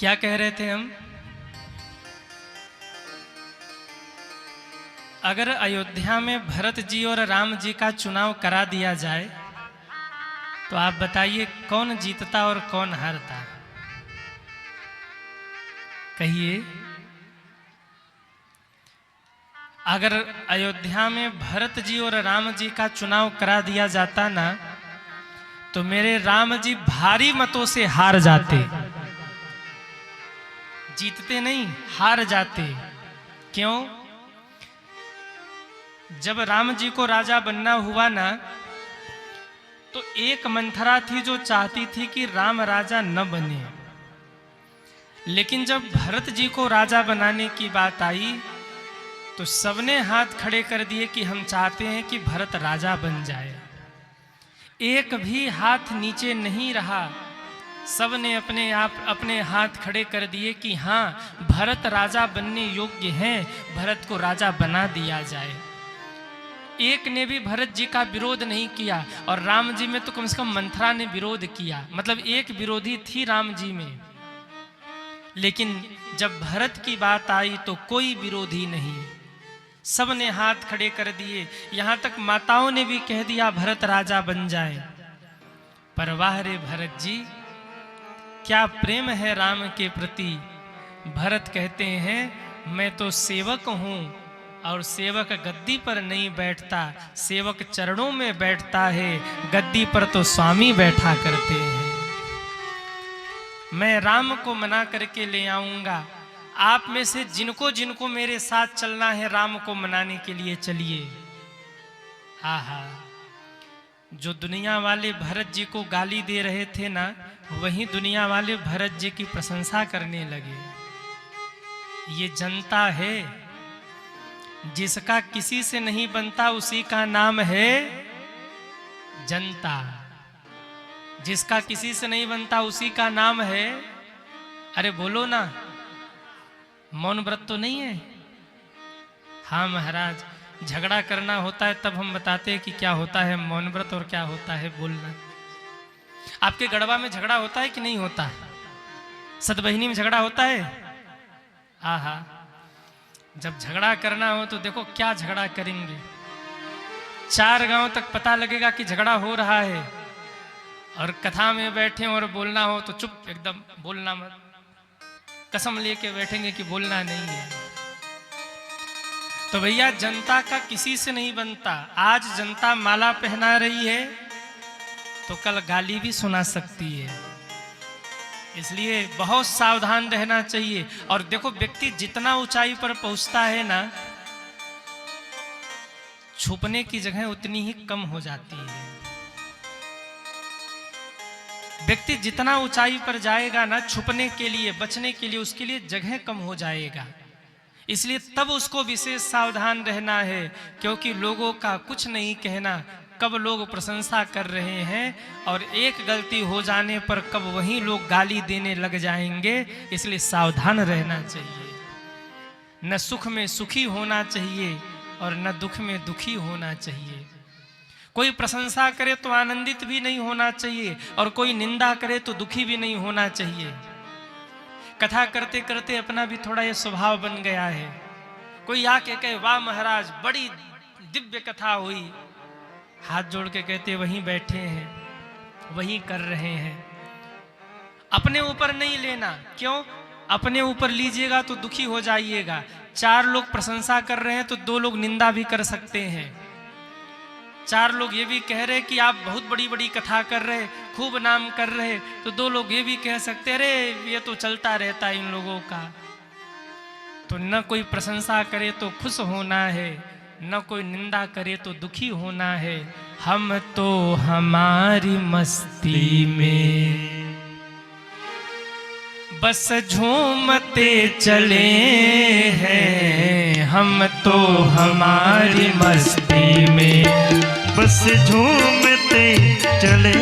क्या कह रहे थे हम? अगर अयोध्या में भरत जी और राम जी का चुनाव करा दिया जाए तो आप बताइए कौन जीतता और कौन हारता? कहिए। अगर अयोध्या में भरत जी और राम जी का चुनाव करा दिया जाता ना तो मेरे राम जी भारी मतों से हार जाते। जीतते नहीं, हार जाते। क्यों? जब राम जी को राजा बनना हुआ ना तो एक मंथरा थी जो चाहती थी कि राम राजा न बने, लेकिन जब भरत जी को राजा बनाने की बात आई तो सबने हाथ खड़े कर दिए कि हम चाहते हैं कि भरत राजा बन जाए। एक भी हाथ नीचे नहीं रहा, सबने अपने हाथ खड़े कर दिए कि हाँ भरत राजा बनने योग्य हैं, भरत को राजा बना दिया जाए। एक ने भी भरत जी का विरोध नहीं किया और राम जी में तो कम से कम मंथरा ने विरोध किया, मतलब एक विरोधी थी राम जी में। लेकिन जब भरत की बात आई तो कोई विरोधी नहीं, सबने हाथ खड़े कर दिए। यहां तक माताओं ने भी कह दिया भरत राजा बन जाए। पर वाह रे भरत जी, क्या प्रेम है राम के प्रति। भरत कहते हैं मैं तो सेवक हूं और सेवक गद्दी पर नहीं बैठता, सेवक चरणों में बैठता है, गद्दी पर तो स्वामी बैठा करते हैं। मैं राम को मना करके ले आऊंगा, आप में से जिनको जिनको मेरे साथ चलना है राम को मनाने के लिए चलिए। आहा, जो दुनिया वाले भरत जी को गाली दे रहे थे ना, वही दुनिया वाले भरत जी की प्रशंसा करने लगे। ये जनता है, जिसका किसी से नहीं बनता उसी का नाम है जनता। जिसका किसी से नहीं बनता उसी का नाम है, अरे बोलो ना, मौन व्रत तो नहीं है? हाँ महाराज, झगड़ा करना होता है तब हम बताते हैं कि क्या होता है मौन व्रत और क्या होता है बोलना। आपके गढ़वा में झगड़ा होता है कि नहीं होता? सतबहिनी में झगड़ा होता है? आहा, जब झगड़ा करना हो तो देखो क्या झगड़ा करेंगे। 4 गांव तक पता लगेगा कि झगड़ा हो रहा है, और कथा में बैठे और बोलना हो तो चुप, एकदम बोलना मत, कसम लेके बैठेंगे कि बोलना नहीं है। तो भैया जनता का किसी से नहीं बनता। आज जनता माला पहना रही है तो कल गाली भी सुना सकती है, इसलिए बहुत सावधान रहना चाहिए। और देखो व्यक्ति जितना ऊंचाई पर पहुंचता है ना, छुपने की जगह उतनी ही कम हो जाती है। व्यक्ति जितना ऊंचाई पर जाएगा ना, छुपने के लिए बचने के लिए उसके लिए जगह कम हो जाएगा। इसलिए तब उसको विशेष सावधान रहना है, क्योंकि लोगों का कुछ नहीं कहना, कब लोग प्रशंसा कर रहे हैं और एक गलती हो जाने पर कब वही लोग गाली देने लग जाएंगे। इसलिए सावधान रहना चाहिए। न सुख में सुखी होना चाहिए और न दुख में दुखी होना चाहिए। कोई प्रशंसा करे तो आनंदित भी नहीं होना चाहिए और कोई निंदा करे तो दुखी भी नहीं होना चाहिए। कथा करते करते अपना भी थोड़ा ये स्वभाव बन गया है। कोई आके कहे वाह महाराज बड़ी दिव्य कथा हुई, हाथ जोड़ के कहते वहीं बैठे हैं, वहीं कर रहे हैं। अपने ऊपर नहीं लेना। क्यों? अपने ऊपर लीजिएगा तो दुखी हो जाइएगा। 4 लोग प्रशंसा कर रहे हैं तो 2 लोग निंदा भी कर सकते हैं। 4 लोग ये भी कह रहे कि आप बहुत बड़ी बड़ी कथा कर रहे, खूब नाम कर रहे, तो 2 लोग ये भी कह सकते अरे ये तो चलता रहता है इन लोगों का। तो न कोई प्रशंसा करे तो खुश होना है, न कोई निंदा करे तो दुखी होना है। हम तो हमारी मस्ती में बस झूमते चले हैं, हम तो हमारी मस्ती में बस झूमते चले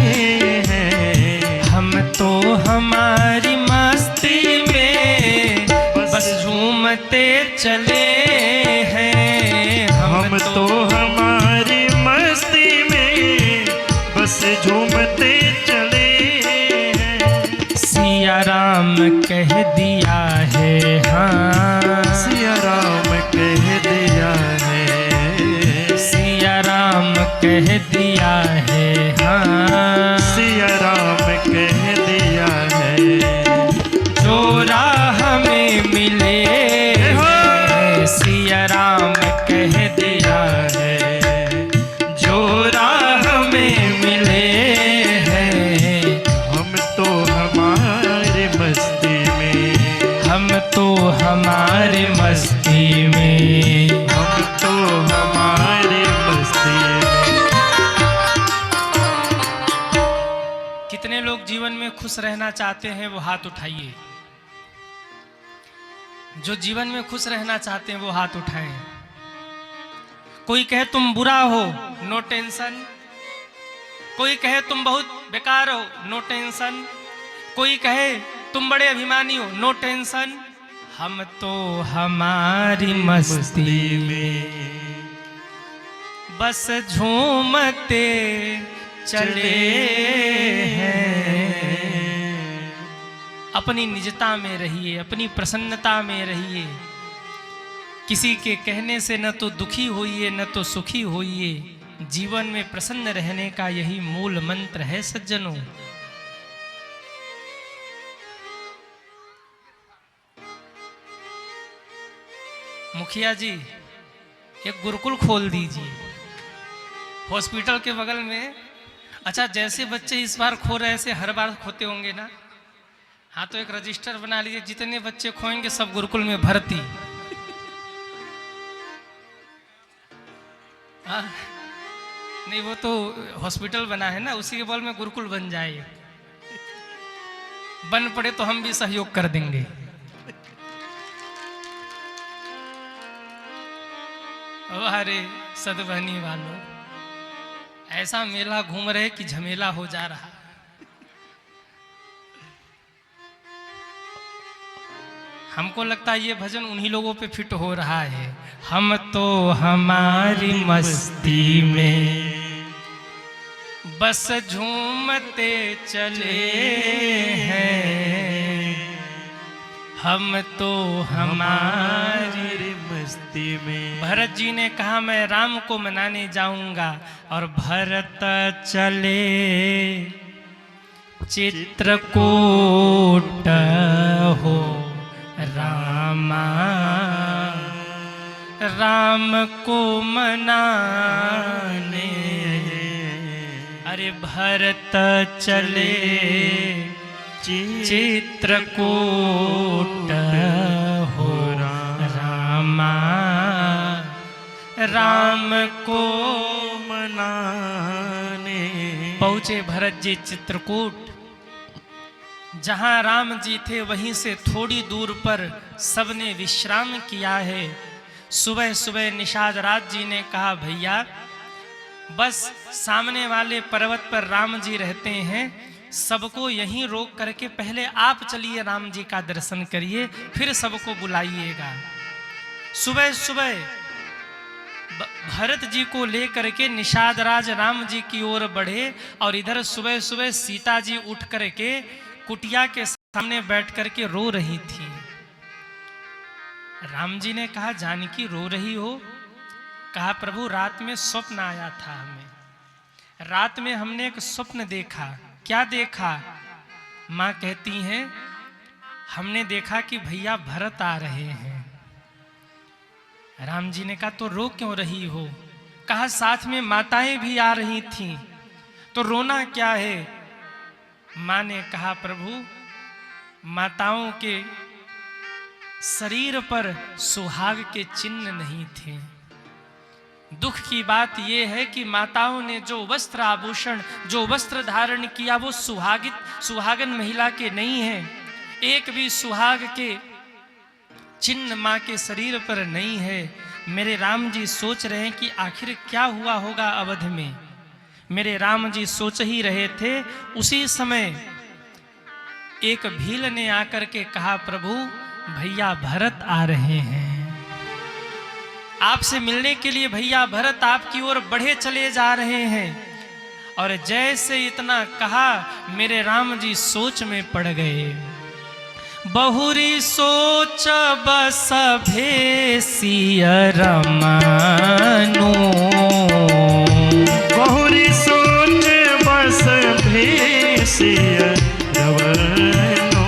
हैं, हम तो हमारी मस्ती में बस झूमते चले हैं, हम तो हमारी मस्ती में बस झूमते चले हैं। सिया राम कह दिया है हाँ, सिया राम कह दिया है, सिया राम कह दिया है हाँ, सिया राम कह दिया है। जो राह में मिले सिया राम कह दिया है, जो राह में मिले हैं। हम तो हमारे मस्ती में, हम तो हमारे मस्ती में, हम तो हमारे मस्ती में। कितने लोग जीवन में खुश रहना चाहते हैं वो हाथ उठाइए। जो जीवन में खुश रहना चाहते हैं वो हाथ उठाएं। कोई कहे तुम बुरा हो, नो टेंशन। कोई कहे तुम बहुत बेकार हो, नो टेंशन। कोई कहे तुम बड़े अभिमानी हो, नो टेंशन। हम तो हमारी मस्ती में बस झूमते चले हैं। अपनी निजता में रहिए, अपनी प्रसन्नता में रहिए। किसी के कहने से न तो दुखी होइए न तो सुखी होइए। जीवन में प्रसन्न रहने का यही मूल मंत्र है सज्जनों। मुखिया जी एक गुरुकुल खोल दीजिए हॉस्पिटल के बगल में। अच्छा, जैसे बच्चे इस बार खो रहे ऐसे हर बार खोते होंगे ना। हाँ, तो एक रजिस्टर बना लीजिए, जितने बच्चे खोएंगे सब गुरुकुल में भर्ती। नहीं, वो तो हॉस्पिटल बना है ना, उसी के बगल में गुरुकुल बन जाए। बन पड़े तो हम भी सहयोग कर देंगे। अरे सदबहनी वालों, ऐसा मेला घूम रहे कि झमेला हो जा रहा। हमको लगता है ये भजन उन्हीं लोगों पे फिट हो रहा है। हम तो हमारी मस्ती में बस झूमते चले हैं। हम तो हमारी मस्ती में। भरत जी ने कहा मैं राम को मनाने जाऊंगा, और भरत चले चित्रकूट हो रामा, राम को मनाने। अरे भरत चले चित्रकूट हो रामा, राम को मनाने। पहुंचे भरत जी चित्रकूट। जहां राम जी थे वहीं से थोड़ी दूर पर सबने विश्राम किया है। सुबह सुबह निषाद राज जी ने कहा भैया बस सामने वाले पर्वत पर राम जी रहते हैं, सबको यहीं रोक करके पहले आप चलिए राम जी का दर्शन करिए, फिर सबको बुलाइएगा। सुबह सुबह भरत जी को लेकर के निषाद राज राम जी की ओर बढ़े, और इधर सुबह सुबह सीता जी उठ करके कुटिया के सामने बैठ करके रो रही थी। राम जी ने कहा जानकी रो रही हो? कहा प्रभु रात में स्वप्न आया था हमें, रात में हमने एक स्वप्न देखा। क्या देखा? माँ कहती हैं हमने देखा कि भैया भरत आ रहे हैं। राम जी ने कहा तो रो क्यों रही हो? कहा साथ में माताएं भी आ रही थीं, तो रोना क्या है? माँ ने कहा प्रभु माताओं के शरीर पर सुहाग के चिन्ह नहीं थे। दुख की बात यह है कि माताओं ने जो वस्त्र आभूषण, जो वस्त्र धारण किया वो सुहागन महिला के नहीं है। एक भी सुहाग के चिन्ह माँ के शरीर पर नहीं है। मेरे राम जी सोच रहे हैं कि आखिर क्या हुआ होगा अवध में। मेरे राम जी सोच ही रहे थे, उसी समय एक भील ने आकर के कहा प्रभु भैया भरत आ रहे हैं, आपसे मिलने के लिए भैया भरत आपकी ओर बढ़े चले जा रहे हैं। और जैसे इतना कहा मेरे राम जी सोच में पड़ गए। बहुरी सोच बस भेसिय रमनु। बहुरी सोच बस भेसिय रमनु।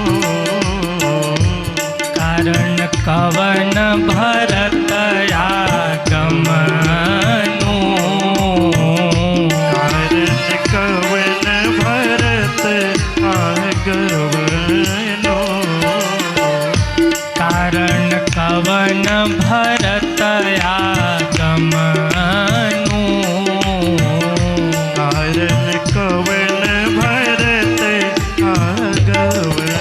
कारण कवन भरत आगमनु। कारण कवन भरत आगमनु। कारण कवन भरत आगमनु। कारण कवन भरत आगमनु।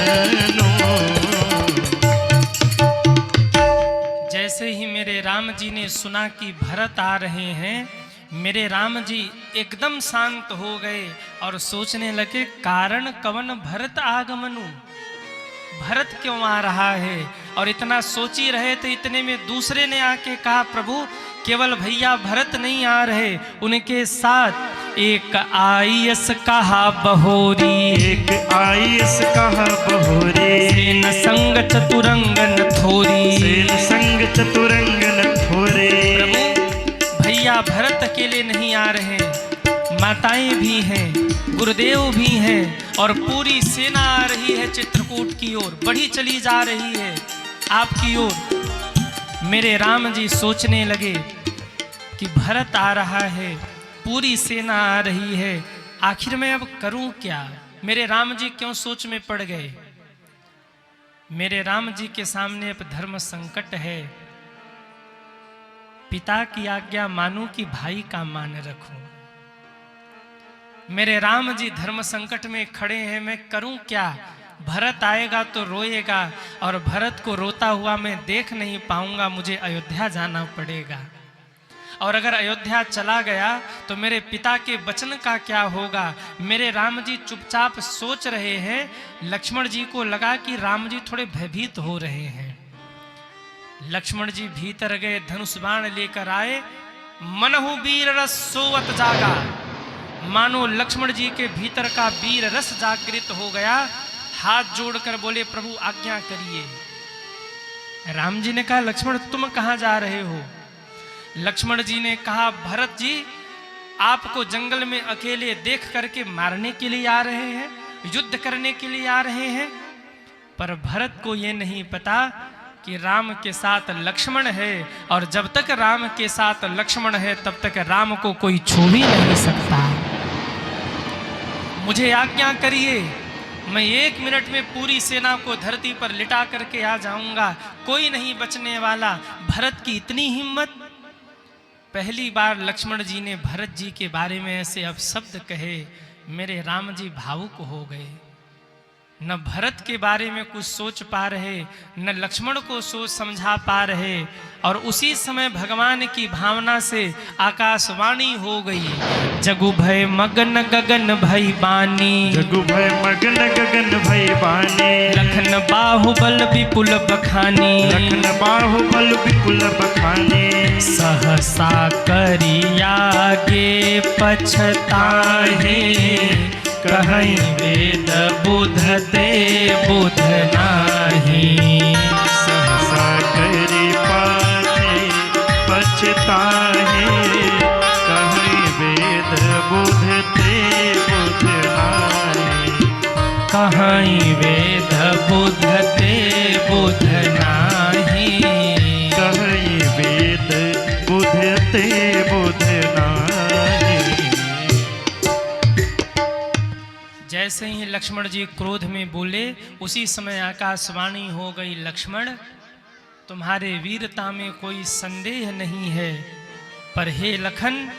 जैसे ही मेरे राम जी ने सुना कि भरत आ रहे हैं, मेरे राम जी एकदम शांत हो गए और सोचने लगे कारण कवन भरत आगमनु, भरत क्यों आ रहा है। और इतना सोच ही रहे थे, इतने में दूसरे ने आके कहा प्रभु केवल भैया भरत नहीं आ रहे, उनके साथ एक आयस कहा बहोरी। एक आयस कहा बहोरी। सेन संग चतुरंगन थोरी। सेन संग चतुरंगन थोरे। प्रभु भैया भरत अकेले नहीं आ रहे, माताएं भी हैं, गुरुदेव भी हैं और पूरी सेना आ रही है चित्रकूट की ओर, बढ़ी चली जा रही है आपकी ओर। मेरे राम जी सोचने लगे कि भरत आ रहा है, पूरी सेना आ रही है, आखिर मैं अब करूं क्या। मेरे राम जी क्यों सोच में पड़ गए। मेरे राम जी के सामने अब धर्म संकट है, पिता की आज्ञा मानूं कि भाई का मान रखूं। मेरे राम जी धर्म संकट में खड़े हैं, मैं करूं क्या। भरत आएगा तो रोएगा और भरत को रोता हुआ मैं देख नहीं पाऊंगा, मुझे अयोध्या जाना पड़ेगा। और अगर अयोध्या चला गया तो मेरे पिता के वचन का क्या होगा। मेरे राम जी चुपचाप सोच रहे हैं। लक्ष्मण जी को लगा कि राम जी थोड़े भयभीत हो रहे हैं। लक्ष्मण जी भीतर गए, धनुष बाण लेकर आए। मनहु वीर रस सोवत जागा, मानो लक्ष्मण जी के भीतर का वीर रस जागृत हो गया। हाथ जोड़कर बोले प्रभु आज्ञा करिए। राम जी ने कहा लक्ष्मण तुम कहां जा रहे हो। लक्ष्मण जी ने कहा भरत जी आपको जंगल में अकेले देख करके मारने के लिए आ रहे हैं, युद्ध करने के लिए आ रहे हैं। पर भरत को यह नहीं पता कि राम के साथ लक्ष्मण है, और जब तक राम के साथ लक्ष्मण है तब तक राम को कोई छू भी नहीं सकता। मुझे आज्ञा करिए, मैं 1 मिनट में पूरी सेना को धरती पर लिटा करके आ जाऊंगा, कोई नहीं बचने वाला। भरत की इतनी हिम्मत। पहली बार लक्ष्मण जी ने भरत जी के बारे में ऐसे अपशब्द कहे, मेरे राम जी भावुक हो गए। न भरत के बारे में कुछ सोच पा रहे, न लक्ष्मण को सोच समझा पा रहे। और उसी समय भगवान की भावना से आकाशवाणी हो गई, जगु भय मगन गगन भई बानी। जगु भय मगन गगन भई बानी। लखन बाहुबल विपुल बखानी। लखन बाहुबल विपुल बखानी। सहसा करियागे पछताहे, कहीं वेद बुध ते बुध नाही। सहसा करि पाछे पछताहे, कहीं वेद बुध ते बुध नाही। कहीं वेद बुध ते बुध नाही। कहीं वेद बुध ते बुध नाही। जैसे ही लक्ष्मण जी क्रोध में बोले, उसी समय आकाशवाणी हो गई, लक्ष्मण तुम्हारे वीरता में कोई संदेह नहीं है, पर हे लखन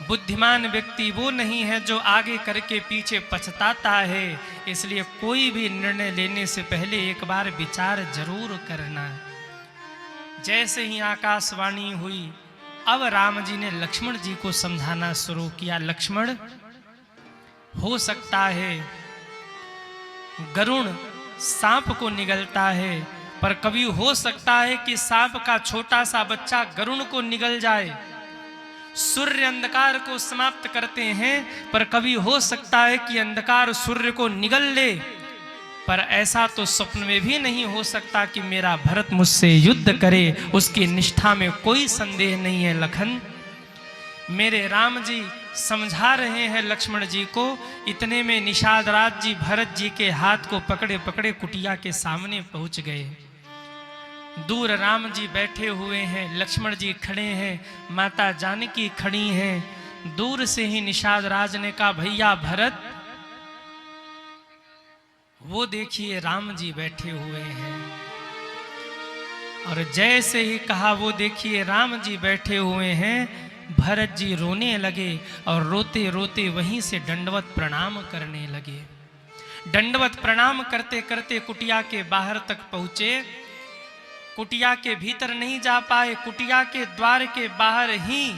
बुद्धिमान व्यक्ति वो नहीं है जो आगे करके पीछे पछताता है। इसलिए कोई भी निर्णय लेने से पहले एक बार विचार जरूर करना। जैसे ही आकाशवाणी हुई, अब राम जी ने लक्ष्मण जी को समझाना शुरू किया। लक्ष्मण हो सकता है गरुण सांप को निगलता है, पर कभी हो सकता है कि सांप का छोटा सा बच्चा गरुण को निगल जाए। सूर्य अंधकार को समाप्त करते हैं, पर कभी हो सकता है कि अंधकार सूर्य को निगल ले। पर ऐसा तो स्वप्न में भी नहीं हो सकता कि मेरा भरत मुझसे युद्ध करे, उसकी निष्ठा में कोई संदेह नहीं है लखन। मेरे राम जी समझा रहे हैं लक्ष्मण जी को। इतने में निषाद राज जी भरत जी के हाथ को पकड़े पकड़े कुटिया के सामने पहुंच गए। दूर राम जी बैठे हुए हैं, लक्ष्मण जी खड़े हैं, माता जानकी खड़ी हैं। दूर से ही निषाद राज ने कहा, भैया भरत, वो देखिए राम जी बैठे हुए हैं। और जैसे ही कहा वो देखिए राम जी बैठे हुए हैं, भरत जी रोने लगे और रोते रोते वहीं से दंडवत प्रणाम करने लगे। दंडवत प्रणाम करते करते कुटिया के बाहर तक पहुंचे। कुटिया के भीतर नहीं जा पाए, कुटिया के द्वार के बाहर ही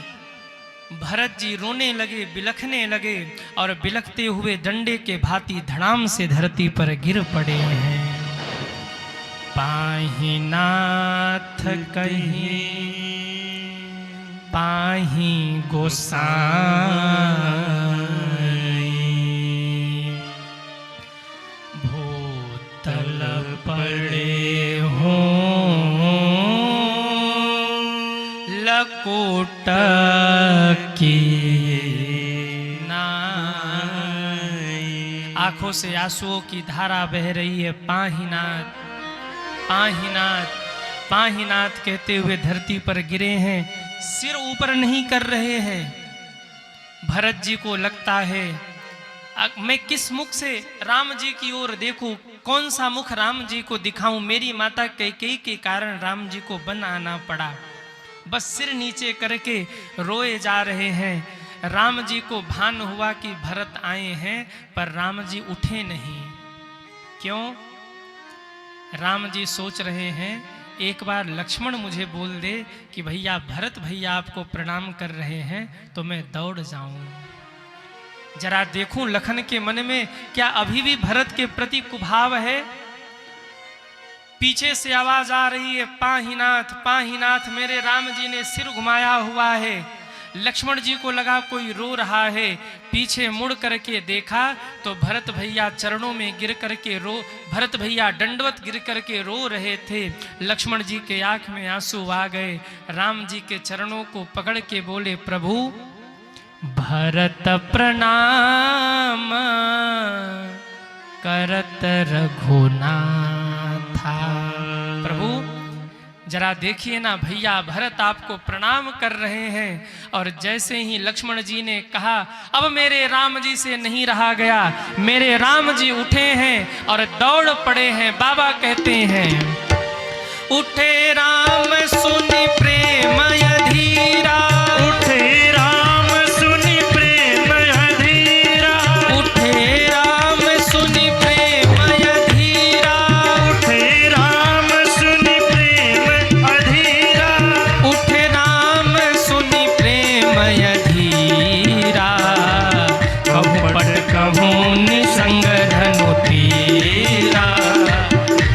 भरत जी रोने लगे, बिलखने लगे और बिलखते हुए डंडे के भांति धड़ाम से धरती पर गिर पड़े हैं। पाहि नाथ कहीं पाहि गोसाई, भूतल पड़े हो लकोट की नाई। आंखों से आंसुओं की धारा बह रही है। पाहिनाथ पाहिनाथ पाहिनाथ कहते हुए धरती पर गिरे हैं, सिर ऊपर नहीं कर रहे हैं। भरत जी को लगता है मैं किस मुख से राम जी की ओर देखूं, कौन सा मुख राम जी को दिखाऊं। मेरी माता कैकेयी के कारण राम जी को बन आना पड़ा। बस सिर नीचे करके रोए जा रहे हैं। राम जी को भान हुआ कि भरत आए हैं, पर राम जी उठे नहीं। क्यों? राम जी सोच रहे हैं एक बार लक्ष्मण मुझे बोल दे कि भैया भरत भैया आपको प्रणाम कर रहे हैं तो मैं दौड़ जाऊं, जरा देखूं लखन के मन में क्या अभी भी भरत के प्रति कुभाव है। पीछे से आवाज आ रही है, पाहिनाथ पाहिनाथ। मेरे राम जी ने सिर घुमाया हुआ है। लक्ष्मण जी को लगा कोई रो रहा है। पीछे मुड़ करके देखा तो भरत भैया चरणों में गिर करके भरत भैया दंडवत गिर करके रो रहे थे। लक्ष्मण जी के आंख में आंसू आ गए। राम जी के चरणों को पकड़ के बोले, प्रभु भरत प्रणाम करत रघुनाथा। प्रभु जरा देखिए ना, भैया भरत आपको प्रणाम कर रहे हैं। और जैसे ही लक्ष्मण जी ने कहा, अब मेरे राम जी से नहीं रहा गया, मेरे राम जी उठे हैं और दौड़ पड़े हैं। बाबा कहते हैं, उठे राम सुनि प्रेम अधीरा, उठे राम सुनि प्रेम अधीरा, उठे राम सुनि प्रेम अधीरा, उठे राम सुनि प्रेम अधीरा, उठे राम सुनि प्रेम अधीरा। कहूँ पट कहूँ निसंग धनु तीरा,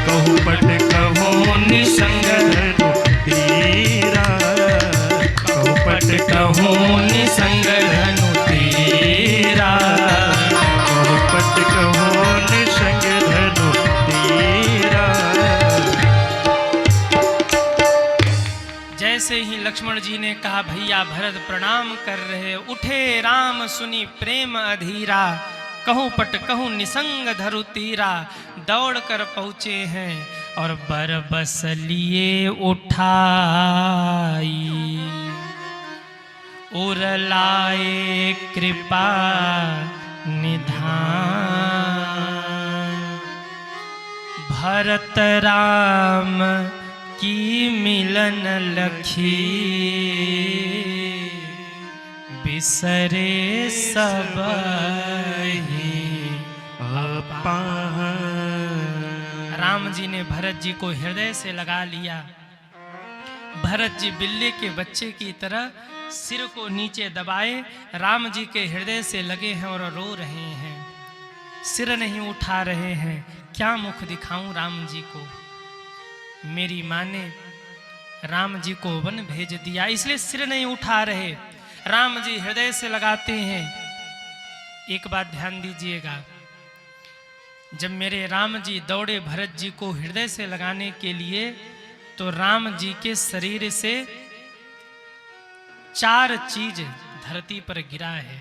कहूँ पट कहूँ निसंग धनु तीरा, कहूँ पट कहूँ निसंग धनु तीरा। कहूँ पट कहूँ निसंग धनु तीरा। जैसे ही लक्ष्मण जी ने कहा, भैया भरत प्रणाम कर रहे, उठे राम सुनी प्रेम अधीरा, कहूँ पट कहूँ निसंग धरु तीरा। दौड़ कर पहुँचे हैं और बरबस लिए उठाई, उर लाए कृपा निधान। भरत राम की मिलन लखी, बिसरे सब राम जी ने भरत जी को हृदय से लगा लिया। भरत जी बिल्ली के बच्चे की तरह सिर को नीचे दबाए राम जी के हृदय से लगे हैं और रो रहे हैं। सिर नहीं उठा रहे हैं। क्या मुख दिखाऊं राम जी को। मेरी माँ ने राम जी को वन भेज दिया, इसलिए सिर नहीं उठा रहे। राम जी हृदय से लगाते हैं। एक बात ध्यान दीजिएगा, जब मेरे राम जी दौड़े भरत जी को हृदय से लगाने के लिए, तो राम जी के शरीर से 4 चीज धरती पर गिरा है।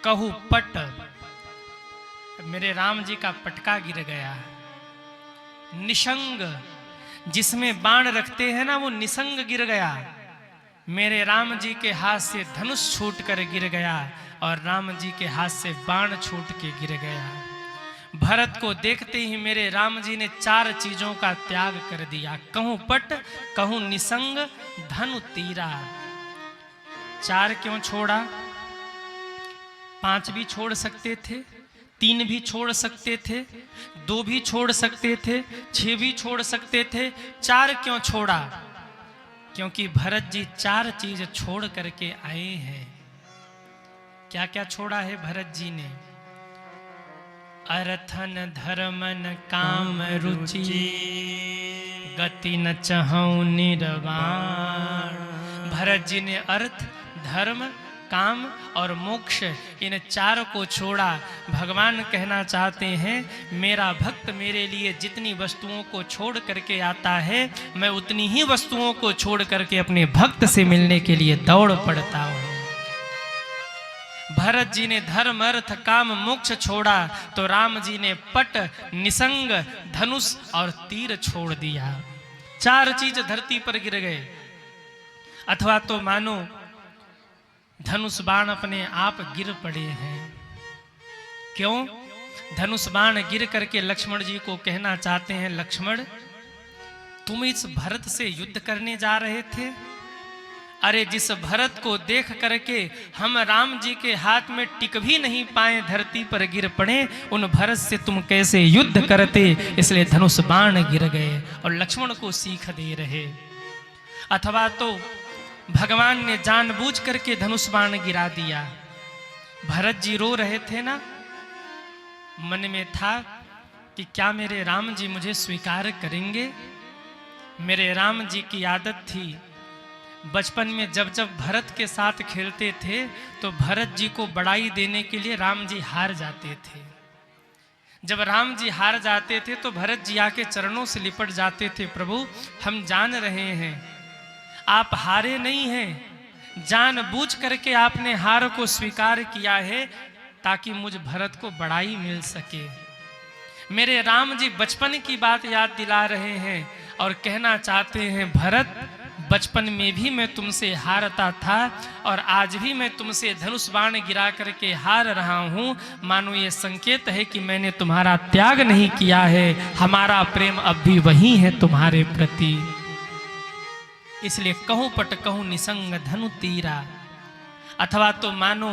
कहू पट, मेरे राम जी का पटका गिर गया। निशंग, जिसमें बाण रखते हैं ना, वो निशंग गिर गया। मेरे राम जी के हाथ से धनुष छूट कर गिर गया और राम जी के हाथ से बाण छूट के गिर गया। भरत को देखते ही मेरे राम जी ने 4 चीजों का त्याग कर दिया। कहूं पट, कहूं निसंग, धनु तीरा। 4 क्यों छोड़ा? 5 भी छोड़ सकते थे, 3 भी छोड़ सकते थे, 2 भी छोड़ सकते थे, 6 भी छोड़ सकते थे। 4 क्यों छोड़ा? क्योंकि भरत जी 4 चीज छोड़ करके आए हैं। क्या क्या छोड़ा है भरत जी ने? अर्थन धर्मन काम रुचि, गति न चहु निर्वाण। भरत जी ने अर्थ, धर्म, काम और मोक्ष, इन 4 को छोड़ा। भगवान कहना चाहते हैं, मेरा भक्त मेरे लिए जितनी वस्तुओं को छोड़ करके आता है, मैं उतनी ही वस्तुओं को छोड़ करके अपने भक्त से मिलने के लिए दौड़ पड़ता हूं। भरत जी ने धर्म, अर्थ, काम, मोक्ष छोड़ा, तो राम जी ने पट, निसंग, धनुष और तीर छोड़ दिया। 4 चीज धरती पर गिर गए। अथवा तो मानो धनुष बाण अपने आप गिर पड़े हैं। क्यों? धनुष बाण गिर करके लक्ष्मण जी को कहना चाहते हैं, लक्ष्मण तुम इस भरत से युद्ध करने जा रहे थे? अरे जिस भरत को देख करके हम राम जी के हाथ में टिक भी नहीं पाए, धरती पर गिर पड़े, उन भरत से तुम कैसे युद्ध करते? इसलिए धनुष बाण गिर गए और लक्ष्मण को सीख दे रहे। अथवा तो भगवान ने जानबूझ करके धनुष बाण गिरा दिया। भरत जी रो रहे थे ना, मन में था कि क्या मेरे राम जी मुझे स्वीकार करेंगे? मेरे राम जी की आदत थी, बचपन में जब जब भरत के साथ खेलते थे तो भरत जी को बड़ाई देने के लिए राम जी हार जाते थे। जब राम जी हार जाते थे तो भरत जी आके चरणों से लिपट जाते थे, प्रभु हम जान रहे हैं आप हारे नहीं हैं, जानबूझ करके आपने हार को स्वीकार किया है ताकि मुझ भरत को बड़ाई मिल सके। मेरे राम जी बचपन की बात याद दिला रहे हैं और कहना चाहते हैं, भरत बचपन में भी मैं तुमसे हारता था और आज भी मैं तुमसे धनुष बाण गिरा करके हार रहा हूं। मानो ये संकेत है कि मैंने तुम्हारा त्याग नहीं किया है, हमारा प्रेम अब भी वही है तुम्हारे प्रति। इसलिए कहूं पट, कहूं निसंग, धनु तीरा। अथवा तो मानो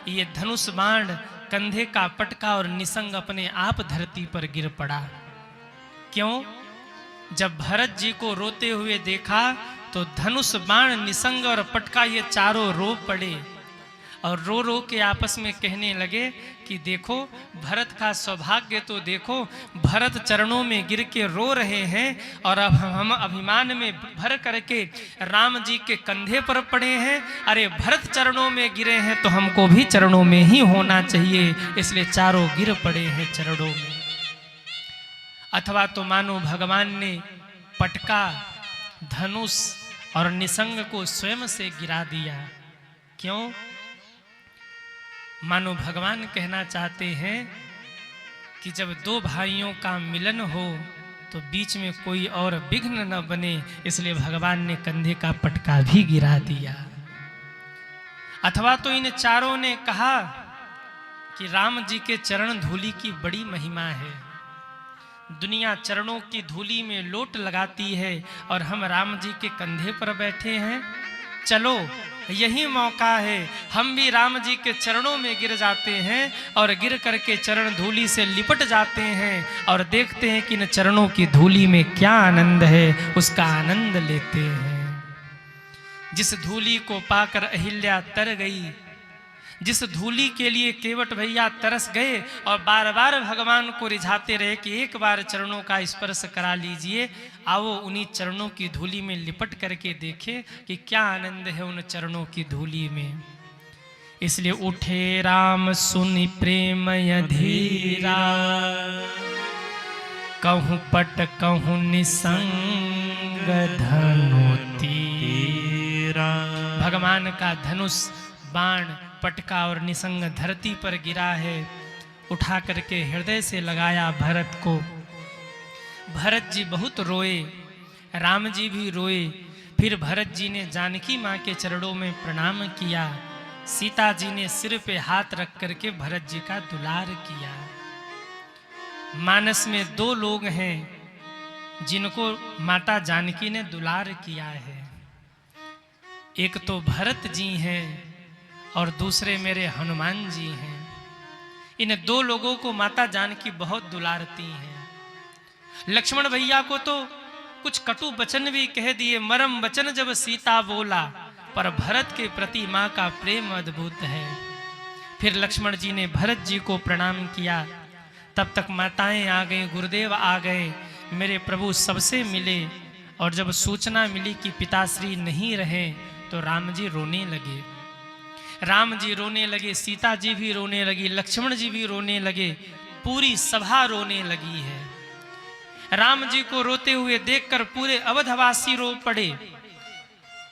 ये धनुष बाण, कंधे का पटका और निसंग अपने आप धरती पर गिर पड़ा। क्यों? जब भरत जी को रोते हुए देखा तो धनुष बाण, निसंग और पटका ये 4 रो पड़े और रो रो के आपस में कहने लगे कि देखो भरत का सौभाग्य तो देखो, भरत चरणों में गिर के रो रहे हैं और अब हम अभिमान में भर करके राम जी के कंधे पर पड़े हैं। अरे भरत चरणों में गिरे हैं तो हमको भी चरणों में ही होना चाहिए, इसलिए 4 गिर पड़े हैं चरणों में। अथवा तो मानो भगवान ने पटका, धनुष और निसंग को स्वयं से गिरा दिया। क्यों? मानो भगवान कहना चाहते हैं कि जब 2 भाइयों का मिलन हो तो बीच में कोई और विघ्न न बने, इसलिए भगवान ने कंधे का पटका भी गिरा दिया। अथवा तो इन 4 ने कहा कि राम जी के चरण धूलि की बड़ी महिमा है, दुनिया चरणों की धूलि में लोट लगाती है और हम राम जी के कंधे पर बैठे हैं। चलो यही मौका है, हम भी राम जी के चरणों में गिर जाते हैं और गिर करके चरण धूलि से लिपट जाते हैं और देखते हैं कि इन चरणों की धूलि में क्या आनंद है, उसका आनंद लेते हैं। जिस धूलि को पाकर अहिल्या तर गई, जिस धूलि के लिए केवट भैया तरस गए और बार बार भगवान को रिझाते रहे कि एक बार चरणों का स्पर्श करा लीजिए, आओ उन्हीं चरणों की धूलि में लिपट करके देखें कि क्या आनंद है उन चरणों की धूलि में। इसलिए उठे राम सुनि प्रेम अधीरा, कहूँ पट कहूँ निसंग धनु तीरा। भगवान का धनुष बाण पटका और निसंग धरती पर गिरा है। उठा करके हृदय से लगाया भरत को। भरत जी बहुत रोए, राम जी भी रोए। फिर भरत जी ने जानकी माँ के चरणों में प्रणाम किया। सीता जी ने सिर पे हाथ रख करके भरत जी का दुलार किया। मानस में दो लोग हैं जिनको माता जानकी ने दुलार किया है। एक तो भरत जी हैं और दूसरे मेरे हनुमान जी हैं। इन दो लोगों को माता जानकी बहुत दुलारती हैं। लक्ष्मण भैया को तो कुछ कटु वचन भी कह दिए, मरम वचन जब सीता बोला, पर भरत के प्रति माँ का प्रेम अद्भुत है। फिर लक्ष्मण जी ने भरत जी को प्रणाम किया। तब तक माताएं आ गई, गुरुदेव आ गए, मेरे प्रभु सबसे मिले। और जब सूचना मिली कि पिताश्री नहीं रहे तो राम जी रोने लगे। राम जी रोने लगे, सीता जी भी रोने लगी, लक्ष्मण जी भी रोने लगे, पूरी सभा रोने लगी है। राम जी को रोते हुए देखकर पूरे अवधवासी रो पड़े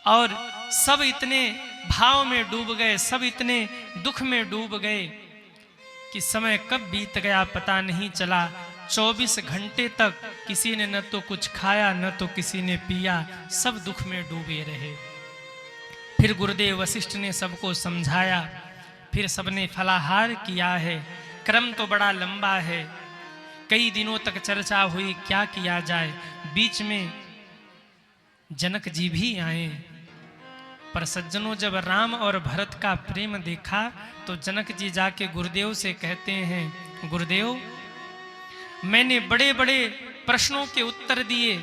और सब इतने भाव में डूब गए, सब इतने दुख में डूब गए कि समय कब बीत गया पता नहीं चला। 24 घंटे तक किसी ने न तो कुछ खाया न तो किसी ने पिया, सब दुख में डूबे रहे। फिर गुरुदेव वशिष्ठ ने सबको समझाया। फिर सबने फलाहार किया है। क्रम तो बड़ा लंबा है, कई दिनों तक चर्चा हुई क्या किया जाए। बीच में जनक जी भी आए। पर सज्जनों, जब राम और भरत का प्रेम देखा तो जनक जी जाके गुरुदेव से कहते हैं, गुरुदेव मैंने बड़े बड़े प्रश्नों के उत्तर दिए,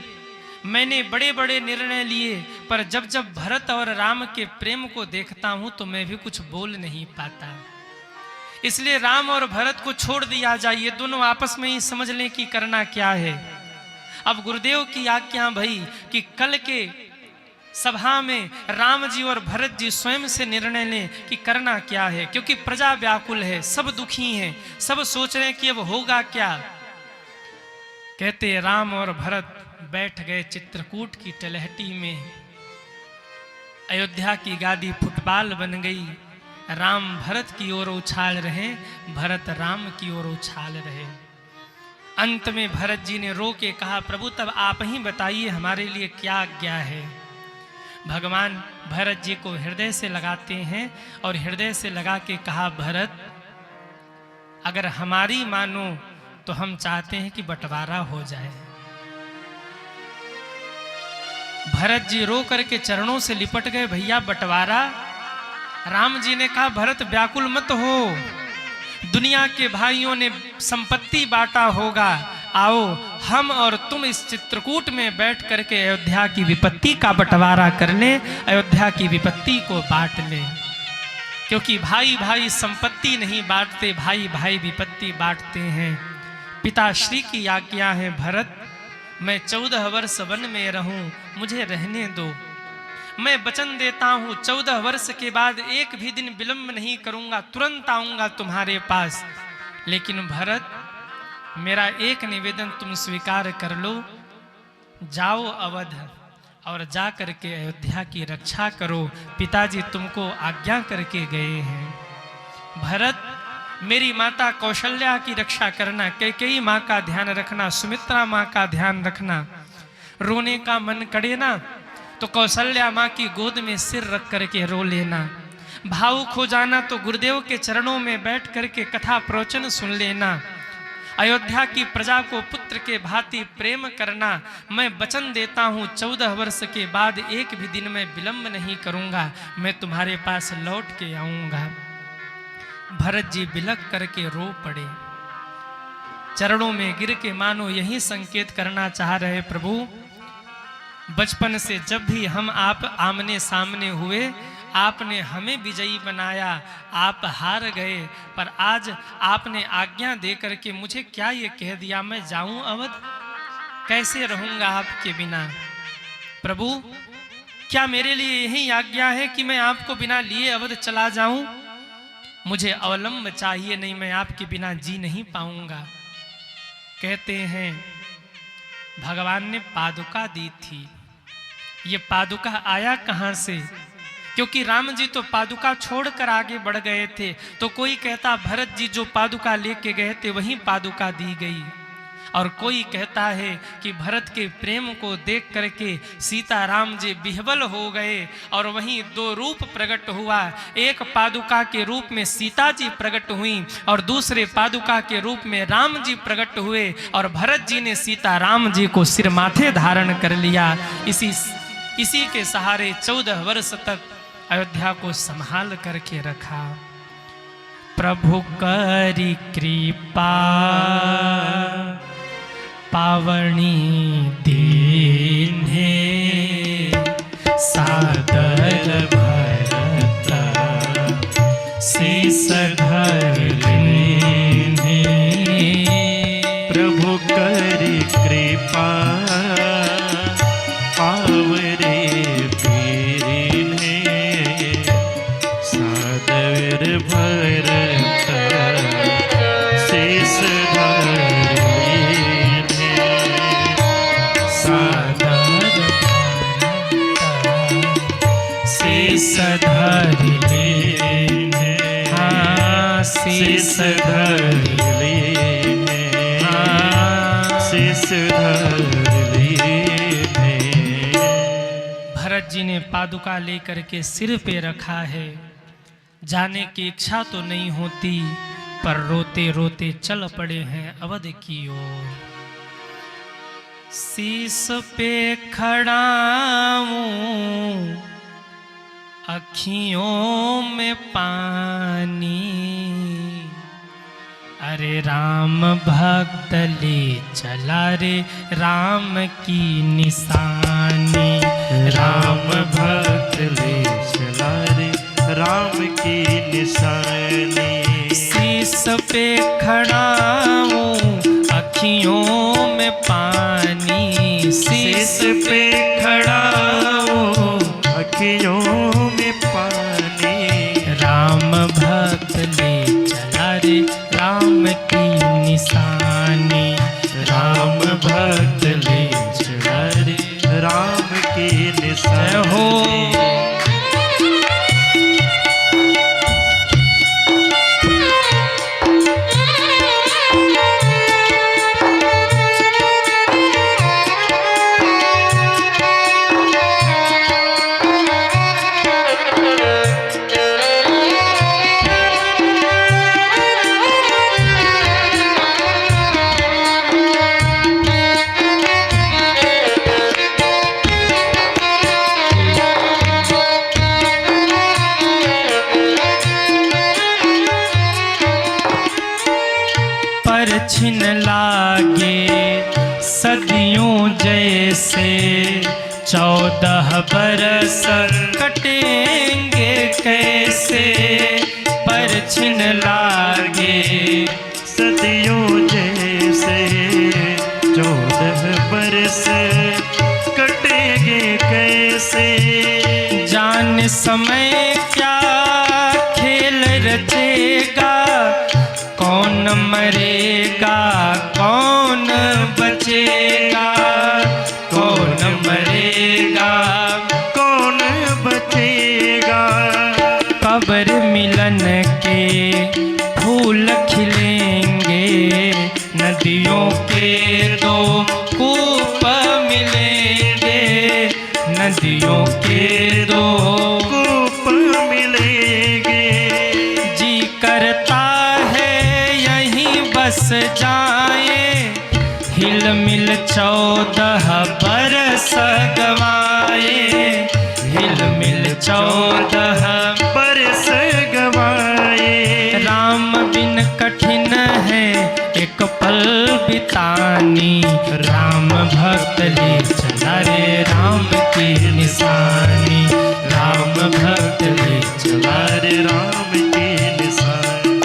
मैंने बड़े बड़े निर्णय लिए, पर जब जब भरत और राम के प्रेम को देखता हूं तो मैं भी कुछ बोल नहीं पाता। इसलिए राम और भरत को छोड़ दिया जाए, ये दोनों आपस में ही समझ लें कि करना क्या है। अब गुरुदेव की आज्ञा भई कि कल के सभा में राम जी और भरत जी स्वयं से निर्णय लें कि करना क्या है, क्योंकि प्रजा व्याकुल है, सब दुखी हैं, सब सोच रहे हैं कि अब होगा क्या। कहते राम और भरत बैठ गए चित्रकूट की तलहटी में। अयोध्या की गादी फुटबॉल बन गई। राम भरत की ओर उछाल रहे, भरत राम की ओर उछाल रहे। अंत में भरत जी ने रो के कहा, प्रभु तब आप ही बताइए हमारे लिए क्या आज्ञा है। भगवान भरत जी को हृदय से लगाते हैं और हृदय से लगा के कहा, भरत अगर हमारी मानो तो हम चाहते हैं कि बंटवारा हो जाए। भरत जी रो करके चरणों से लिपट गए, भैया बंटवारा। राम जी ने कहा, भरत व्याकुल मत हो, दुनिया के भाइयों ने संपत्ति बांटा होगा, आओ हम और तुम इस चित्रकूट में बैठ करके अयोध्या की विपत्ति का बंटवारा कर लें, अयोध्या की विपत्ति को बांट लें। क्योंकि भाई भाई संपत्ति नहीं बांटते, भाई भाई विपत्ति बांटते हैं। पिताश्री की आज्ञा है, भरत मैं 14 वर्ष वन में रहूं, मुझे रहने दो। मैं वचन देता हूं 14 वर्ष के बाद एक भी दिन विलंब नहीं करूंगा, तुरंत आऊंगा तुम्हारे पास। लेकिन भरत मेरा एक निवेदन तुम स्वीकार कर लो, जाओ अवध और जा करके अयोध्या की रक्षा करो, पिताजी तुमको आज्ञा करके गए हैं। भरत मेरी माता कौशल्या की रक्षा करना, कैकेयी माँ का ध्यान रखना, सुमित्रा माँ का ध्यान रखना। रोने का मन करे ना तो कौशल्या माँ की गोद में सिर रख करके रो लेना। भावुक हो जाना तो गुरुदेव के चरणों में बैठ करके कथा प्रवचन सुन लेना। अयोध्या की प्रजा को पुत्र के भांति प्रेम करना। मैं वचन देता हूँ 14 वर्ष के बाद एक भी दिन में विलंब नहीं करूँगा, मैं तुम्हारे पास लौट के आऊँगा। भरत जी बिलख करके रो पड़े, चरणों में गिर के मानो यही संकेत करना चाह रहे, प्रभु बचपन से जब भी हम आप आमने सामने हुए, आपने हमें विजयी बनाया, आप हार गए, पर आज आपने आज्ञा दे करके मुझे क्या ये कह दिया मैं जाऊं अवध, कैसे रहूंगा आपके बिना। प्रभु क्या मेरे लिए यही आज्ञा है कि मैं आपको बिना लिए अवध चला जाऊं? मुझे अवलंब चाहिए, नहीं मैं आपके बिना जी नहीं पाऊंगा। कहते हैं भगवान ने पादुका दी थी। ये पादुका आया कहां से? क्योंकि राम जी तो पादुका छोड़कर आगे बढ़ गए थे, तो कोई कहता भरत जी जो पादुका लेके गए थे वहीं पादुका दी गई, और कोई कहता है कि भरत के प्रेम को देख करके सीता राम जी विह्वल हो गए और वहीं दो रूप प्रकट हुआ। एक पादुका के रूप में सीता जी प्रकट हुई और दूसरे पादुका के रूप में राम जी प्रकट हुए, और भरत जी ने सीता राम जी को सिर माथे धारण कर लिया। इसी के सहारे 14 वर्ष तक अयोध्या को संभाल करके रखा। प्रभु करी कृपा पावनी दीन्हे, सादर भरत शीस धर लीन्हे। प्रभु करी कृपा पावरे पीरिन्हे, सादर भरत शीस धर धर लीन्हे, हाँ शीस धर लीन्हे, शीस धर लीन्हे। भरत जी ने पादुका लेकर के सिर पे रखा है। जाने की इच्छा तो नहीं होती, पर रोते रोते चल पड़े हैं अवध की ओर। शीस पे खड़ा हूं अखियों में पानी, अरे राम भक्त ले चला रे राम की निशानी। राम भक्त ले चला रे राम की निशानी। शीस पे खड़ा हूँ अखियों में पानी, शीस पे खड़ा हूँ अखियों में पानी। राम भक्त ले चला रे राम की निशानी। राम भक्त ले चला रे राम की निशानी। हो छिन लागे सदियों जैसे, 14 बरस कटेंगे कैसे। पर छिन लागे सदियों जैसे, 14 बरस कटेंगे कैसे। जान समय क्या खेल रचेगा, कौन मरेगा कौन बचेगा। कौन मरेगा कौन बचेगा। कब्र मिलन के फूल खिलेंगे, नदियों के 2 कूप मिलेंगे। नदियों के 2 कूप मिलेंगे। जी करता बस जाए, हिल मिल 14 बरस गवाए। हिल मिल 14 बरस गवाए। राम बिन कठिन है एक पल बितानी। राम भक्त ले चला रे राम की निशानी। राम भक्त ले चला रे राम की निशानी।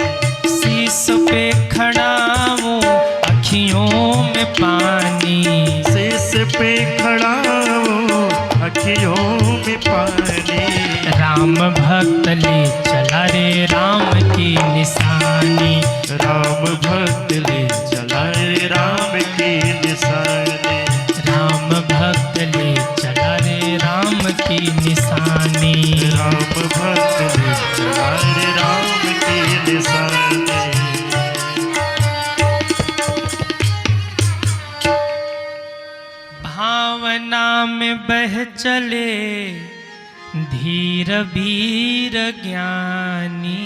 शीस पे खड़ा हूँ अखियों में पानी, शीस पे खड़ा हूँ अखियों में पानी। राम भक्त ले चला रे राम की निशानी। राम भक्त ले चला रे राम की निशानी। राम भक्त ले चला रे राम की निशानी। राम भक्त ले चला रे राम की निशानी। भावना में बह चले धीर वीर ज्ञानी।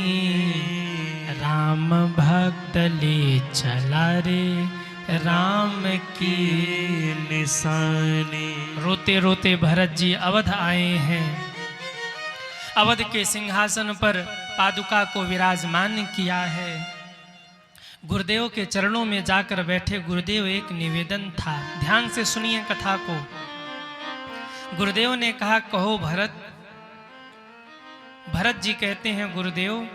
राम भक्त ले चला रे राम की निशानी। रोते रोते भरत जी अवध आए हैं। अवध के सिंहासन पर पादुका को विराजमान किया है। गुरुदेव के चरणों में जाकर बैठे। गुरुदेव एक निवेदन था, ध्यान से सुनिए कथा को। गुरुदेव ने कहा, कहो भरत। भरत जी कहते हैं, गुरुदेव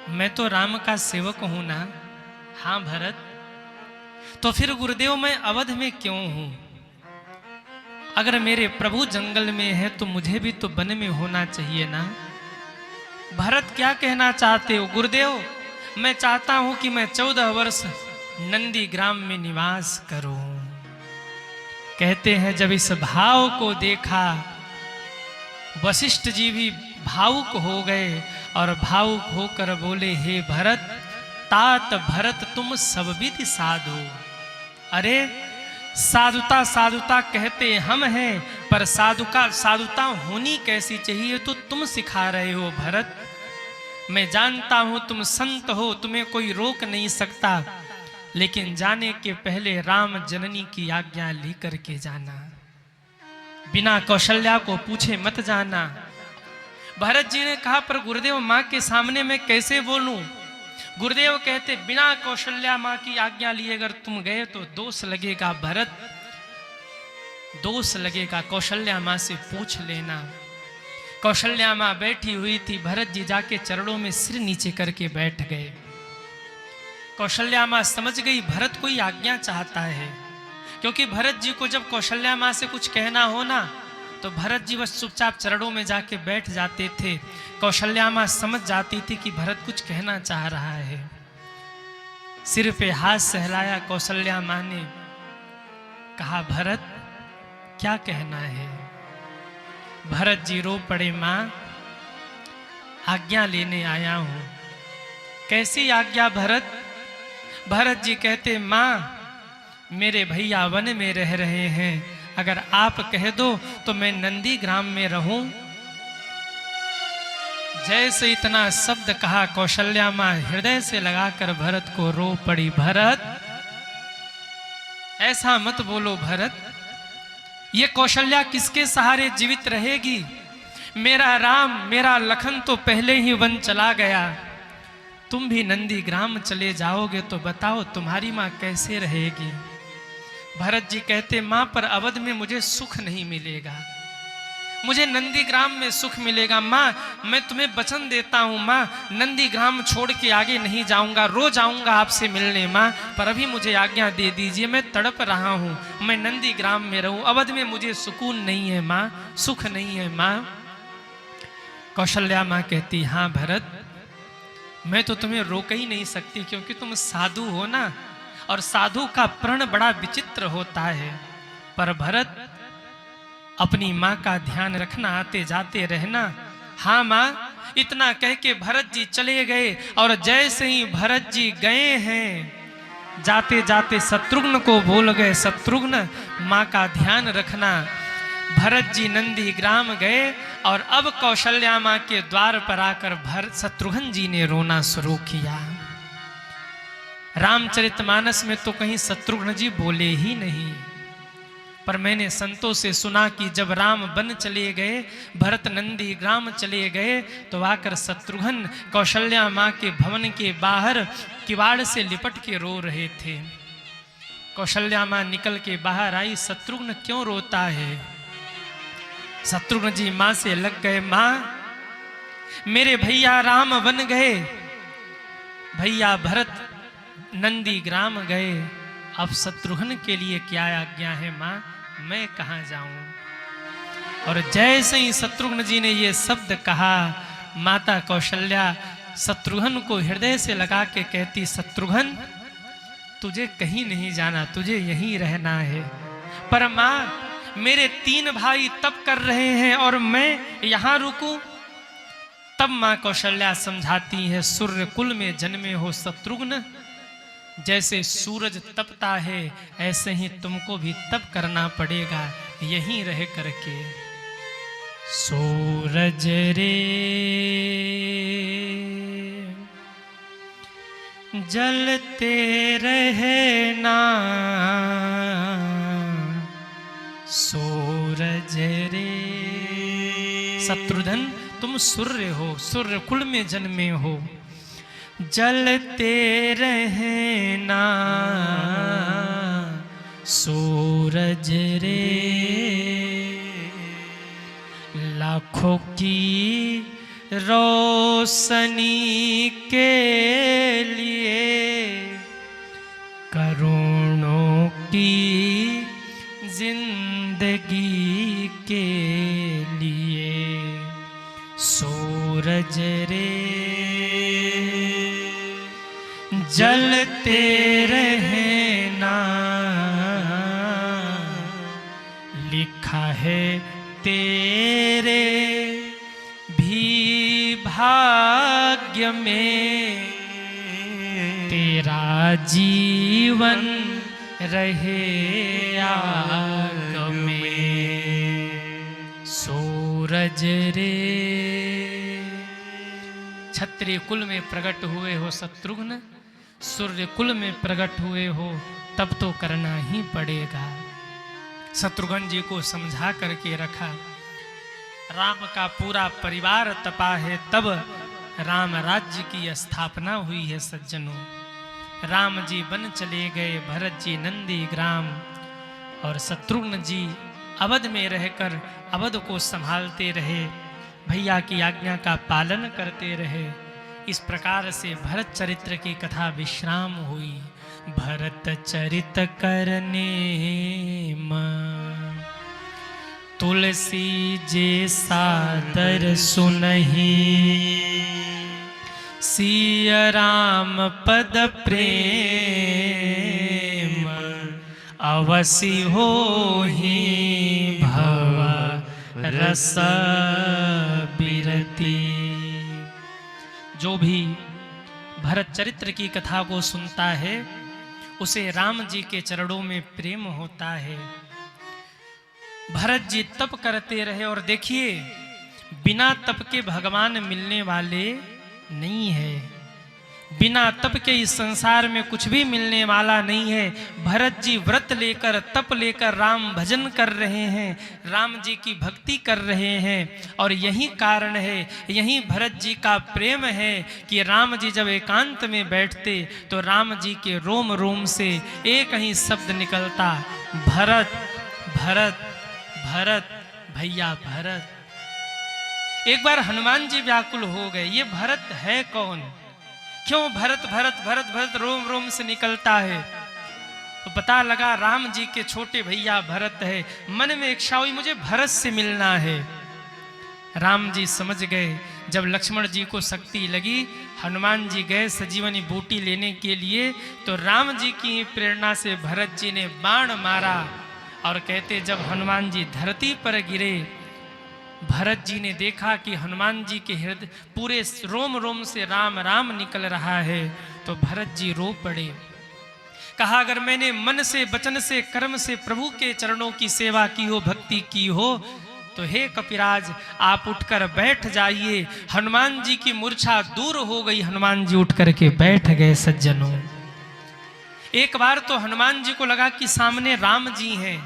मैं तो राम का सेवक हूं ना। हाँ भरत, तो फिर गुरुदेव मैं अवध में क्यों हूं? अगर मेरे प्रभु जंगल में है तो मुझे भी तो वन में होना चाहिए ना। भरत क्या कहना चाहते हो? गुरुदेव मैं चाहता हूं कि मैं 14 वर्ष नंदी ग्राम में निवास करूं। कहते हैं जब इस भाव को देखा वशिष्ठ जी भी भावुक हो गए और भावुक होकर बोले, हे भरत, तात भरत तुम सब विधि साधु। अरे साधुता साधुता कहते हम हैं, पर साधुता होनी कैसी चाहिए तो तुम सिखा रहे हो भरत। मैं जानता हूं तुम संत हो, तुम्हें कोई रोक नहीं सकता, लेकिन जाने के पहले राम जननी की आज्ञा लेकर के जाना। बिना कौशल्या को पूछे मत जाना। भरत जी ने कहा, पर गुरुदेव माँ के सामने मैं कैसे बोलूं? गुरुदेव कहते, बिना कौशल्या माँ की आज्ञा लिए अगर तुम गए तो दोष लगेगा भरत, दोष लगेगा। कौशल्या माँ से पूछ लेना। कौशल्या माँ बैठी हुई थी। भरत जी जाके चरणों में सिर नीचे करके बैठ गए। कौशल्या माँ समझ गई भरत कोई आज्ञा चाहता है, क्योंकि भरत जी को जब कौशल्या माँ से कुछ कहना हो ना तो भरत जी बस चुपचाप चरणों में जाके बैठ जाते थे। कौशल्या माँ समझ जाती थी कि भरत कुछ कहना चाह रहा है। सिर पे हाथ सहलाया कौशल्या माँ ने, कहा, भरत क्या कहना है? भरत जी रो पड़े, माँ आज्ञा लेने आया हूं। कैसी आज्ञा भरत? भरत जी कहते, माँ मेरे भैया वन में रह रहे हैं, अगर आप कह दो तो मैं नंदी ग्राम में रहूं। जैसे इतना शब्द कहा कौशल्या माँ हृदय से लगाकर भरत को रो पड़ी। भरत ऐसा मत बोलो भरत, ये कौशल्या किसके सहारे जीवित रहेगी? मेरा राम मेरा लखन तो पहले ही वन चला गया, तुम भी नंदी ग्राम चले जाओगे तो बताओ तुम्हारी माँ कैसे रहेगी? भरत जी कहते, माँ पर अवध में मुझे सुख नहीं मिलेगा, मुझे नंदी ग्राम में सुख मिलेगा। माँ मैं तुम्हें वचन देता हूँ, माँ नंदी ग्राम छोड़ के आगे नहीं जाऊंगा, रोज आऊंगा आपसे मिलने माँ, पर अभी मुझे आज्ञा दे दीजिए, मैं तड़प रहा हूँ, मैं नंदी ग्राम में रहूं, अवध में मुझे सुकून नहीं है माँ, सुख नहीं है माँ। कौशल्या माँ कहती, हाँ भरत मैं तो तुम्हें रोक ही नहीं सकती, क्योंकि तुम साधु हो ना, और साधु का प्रण बड़ा विचित्र होता है। पर भरत अपनी माँ का ध्यान रखना, आते जाते रहना। हाँ माँ, इतना कह के भरत जी चले गए, और जैसे ही भरत जी गए हैं जाते जाते शत्रुघ्न को बोल गए, शत्रुघ्न माँ का ध्यान रखना। भरत जी नंदी ग्राम गए, और अब कौशल्या माँ के द्वार पर आकर शत्रुघ्न जी ने रोना शुरू किया। रामचरितमानस में तो कहीं शत्रुघ्न जी बोले ही नहीं, पर मैंने संतों से सुना कि जब राम वन चले गए, भरत नंदी ग्राम चले गए, तो आकर शत्रुघ्न कौशल्या माँ के भवन के बाहर किवाड़ से लिपट के रो रहे थे। कौशल्या माँ निकल के बाहर आई, शत्रुघ्न क्यों रोता है? शत्रुघ्न जी माँ से लग गए, माँ मेरे भैया राम वन गए, भैया भरत नंदी ग्राम गए, अब शत्रुघ्न के लिए क्या आज्ञा है माँ? मैं कहाँ जाऊं। और जैसे ही शत्रुघ्न जी ने ये शब्द कहा, माता कौशल्या शत्रुघ्न को हृदय से लगा के कहती, शत्रुघ्न तुझे कहीं नहीं जाना, तुझे यहीं रहना है। पर माँ मेरे 3 भाई तप कर रहे हैं और मैं यहां रुकूं। तब माँ कौशल्या समझाती है, सूर्य कुल में जन्मे हो शत्रुघ्न, जैसे सूरज तपता है ऐसे ही तुमको भी तप करना पड़ेगा यहीं रह करके। सूरज रे जलते रहना, सूरज रे। शत्रुघ्न तुम सूर्य हो, सूर्य कुल में जन्मे हो, जलते रहना सूरज रे। लाखों की रोशनी के लिए, करोड़ों की जिंदगी के लिए, सूरज रे जलते रहना। लिखा है तेरे भी भाग्य में, तेरा जीवन रहे आग में, सूरज रे। क्षत्रिय कुल में प्रकट हुए हो शत्रुघ्न, सूर्य कुल में प्रकट हुए हो, तब तो करना ही पड़ेगा। शत्रुघ्न जी को समझा करके रखा। राम का पूरा परिवार तपा है, तब राम राज्य की स्थापना हुई है सज्जनों। राम जी वन चले गए, भरत जी नंदी ग्राम, और शत्रुघ्न जी अवध में रहकर अवध को संभालते रहे, भैया की आज्ञा का पालन करते रहे। इस प्रकार से भरत चरित्र की कथा विश्राम हुई। भरत चरित करने मां, तुलसी जे सादर सुनहि, सिया राम पद प्रेम, अवसि होहि भव रस बिरती। जो भी भरत चरित्र की कथा को सुनता है उसे राम जी के चरणों में प्रेम होता है। भरत जी तप करते रहे, और देखिए बिना तप के भगवान मिलने वाले नहीं है। बिना तप के इस संसार में कुछ भी मिलने वाला नहीं है। भरत जी व्रत लेकर, तप लेकर राम भजन कर रहे हैं, राम जी की भक्ति कर रहे हैं, और यही कारण है, यही भरत जी का प्रेम है कि राम जी जब एकांत में बैठते तो राम जी के रोम रोम से एक ही शब्द निकलता, भरत भरत भरत, भैया भरत। एक बार हनुमान जी व्याकुल हो गए, ये भरत है कौन, क्यों भरत भरत भरत भरत रोम रोम से निकलता है। तो पता लगा राम जी के छोटे भैया भरत है। मन में इच्छा हुई मुझे भरत से मिलना है। राम जी समझ गए। जब लक्ष्मण जी को शक्ति लगी, हनुमान जी गए सजीवनी बूटी लेने के लिए, तो राम जी की प्रेरणा से भरत जी ने बाण मारा, और कहते जब हनुमान जी धरती पर गिरे, भरत जी ने देखा कि हनुमान जी के हृदय पूरे रोम रोम से राम राम निकल रहा है, तो भरत जी रो पड़े। कहा अगर मैंने मन से, वचन से, कर्म से प्रभु के चरणों की सेवा की हो, भक्ति की हो, तो हे कपिराज आप उठकर बैठ जाइए। हनुमान जी की मूर्छा दूर हो गई, हनुमान जी उठ करके बैठ गए। सज्जनों, एक बार तो हनुमान जी को लगा कि सामने राम जी हैं,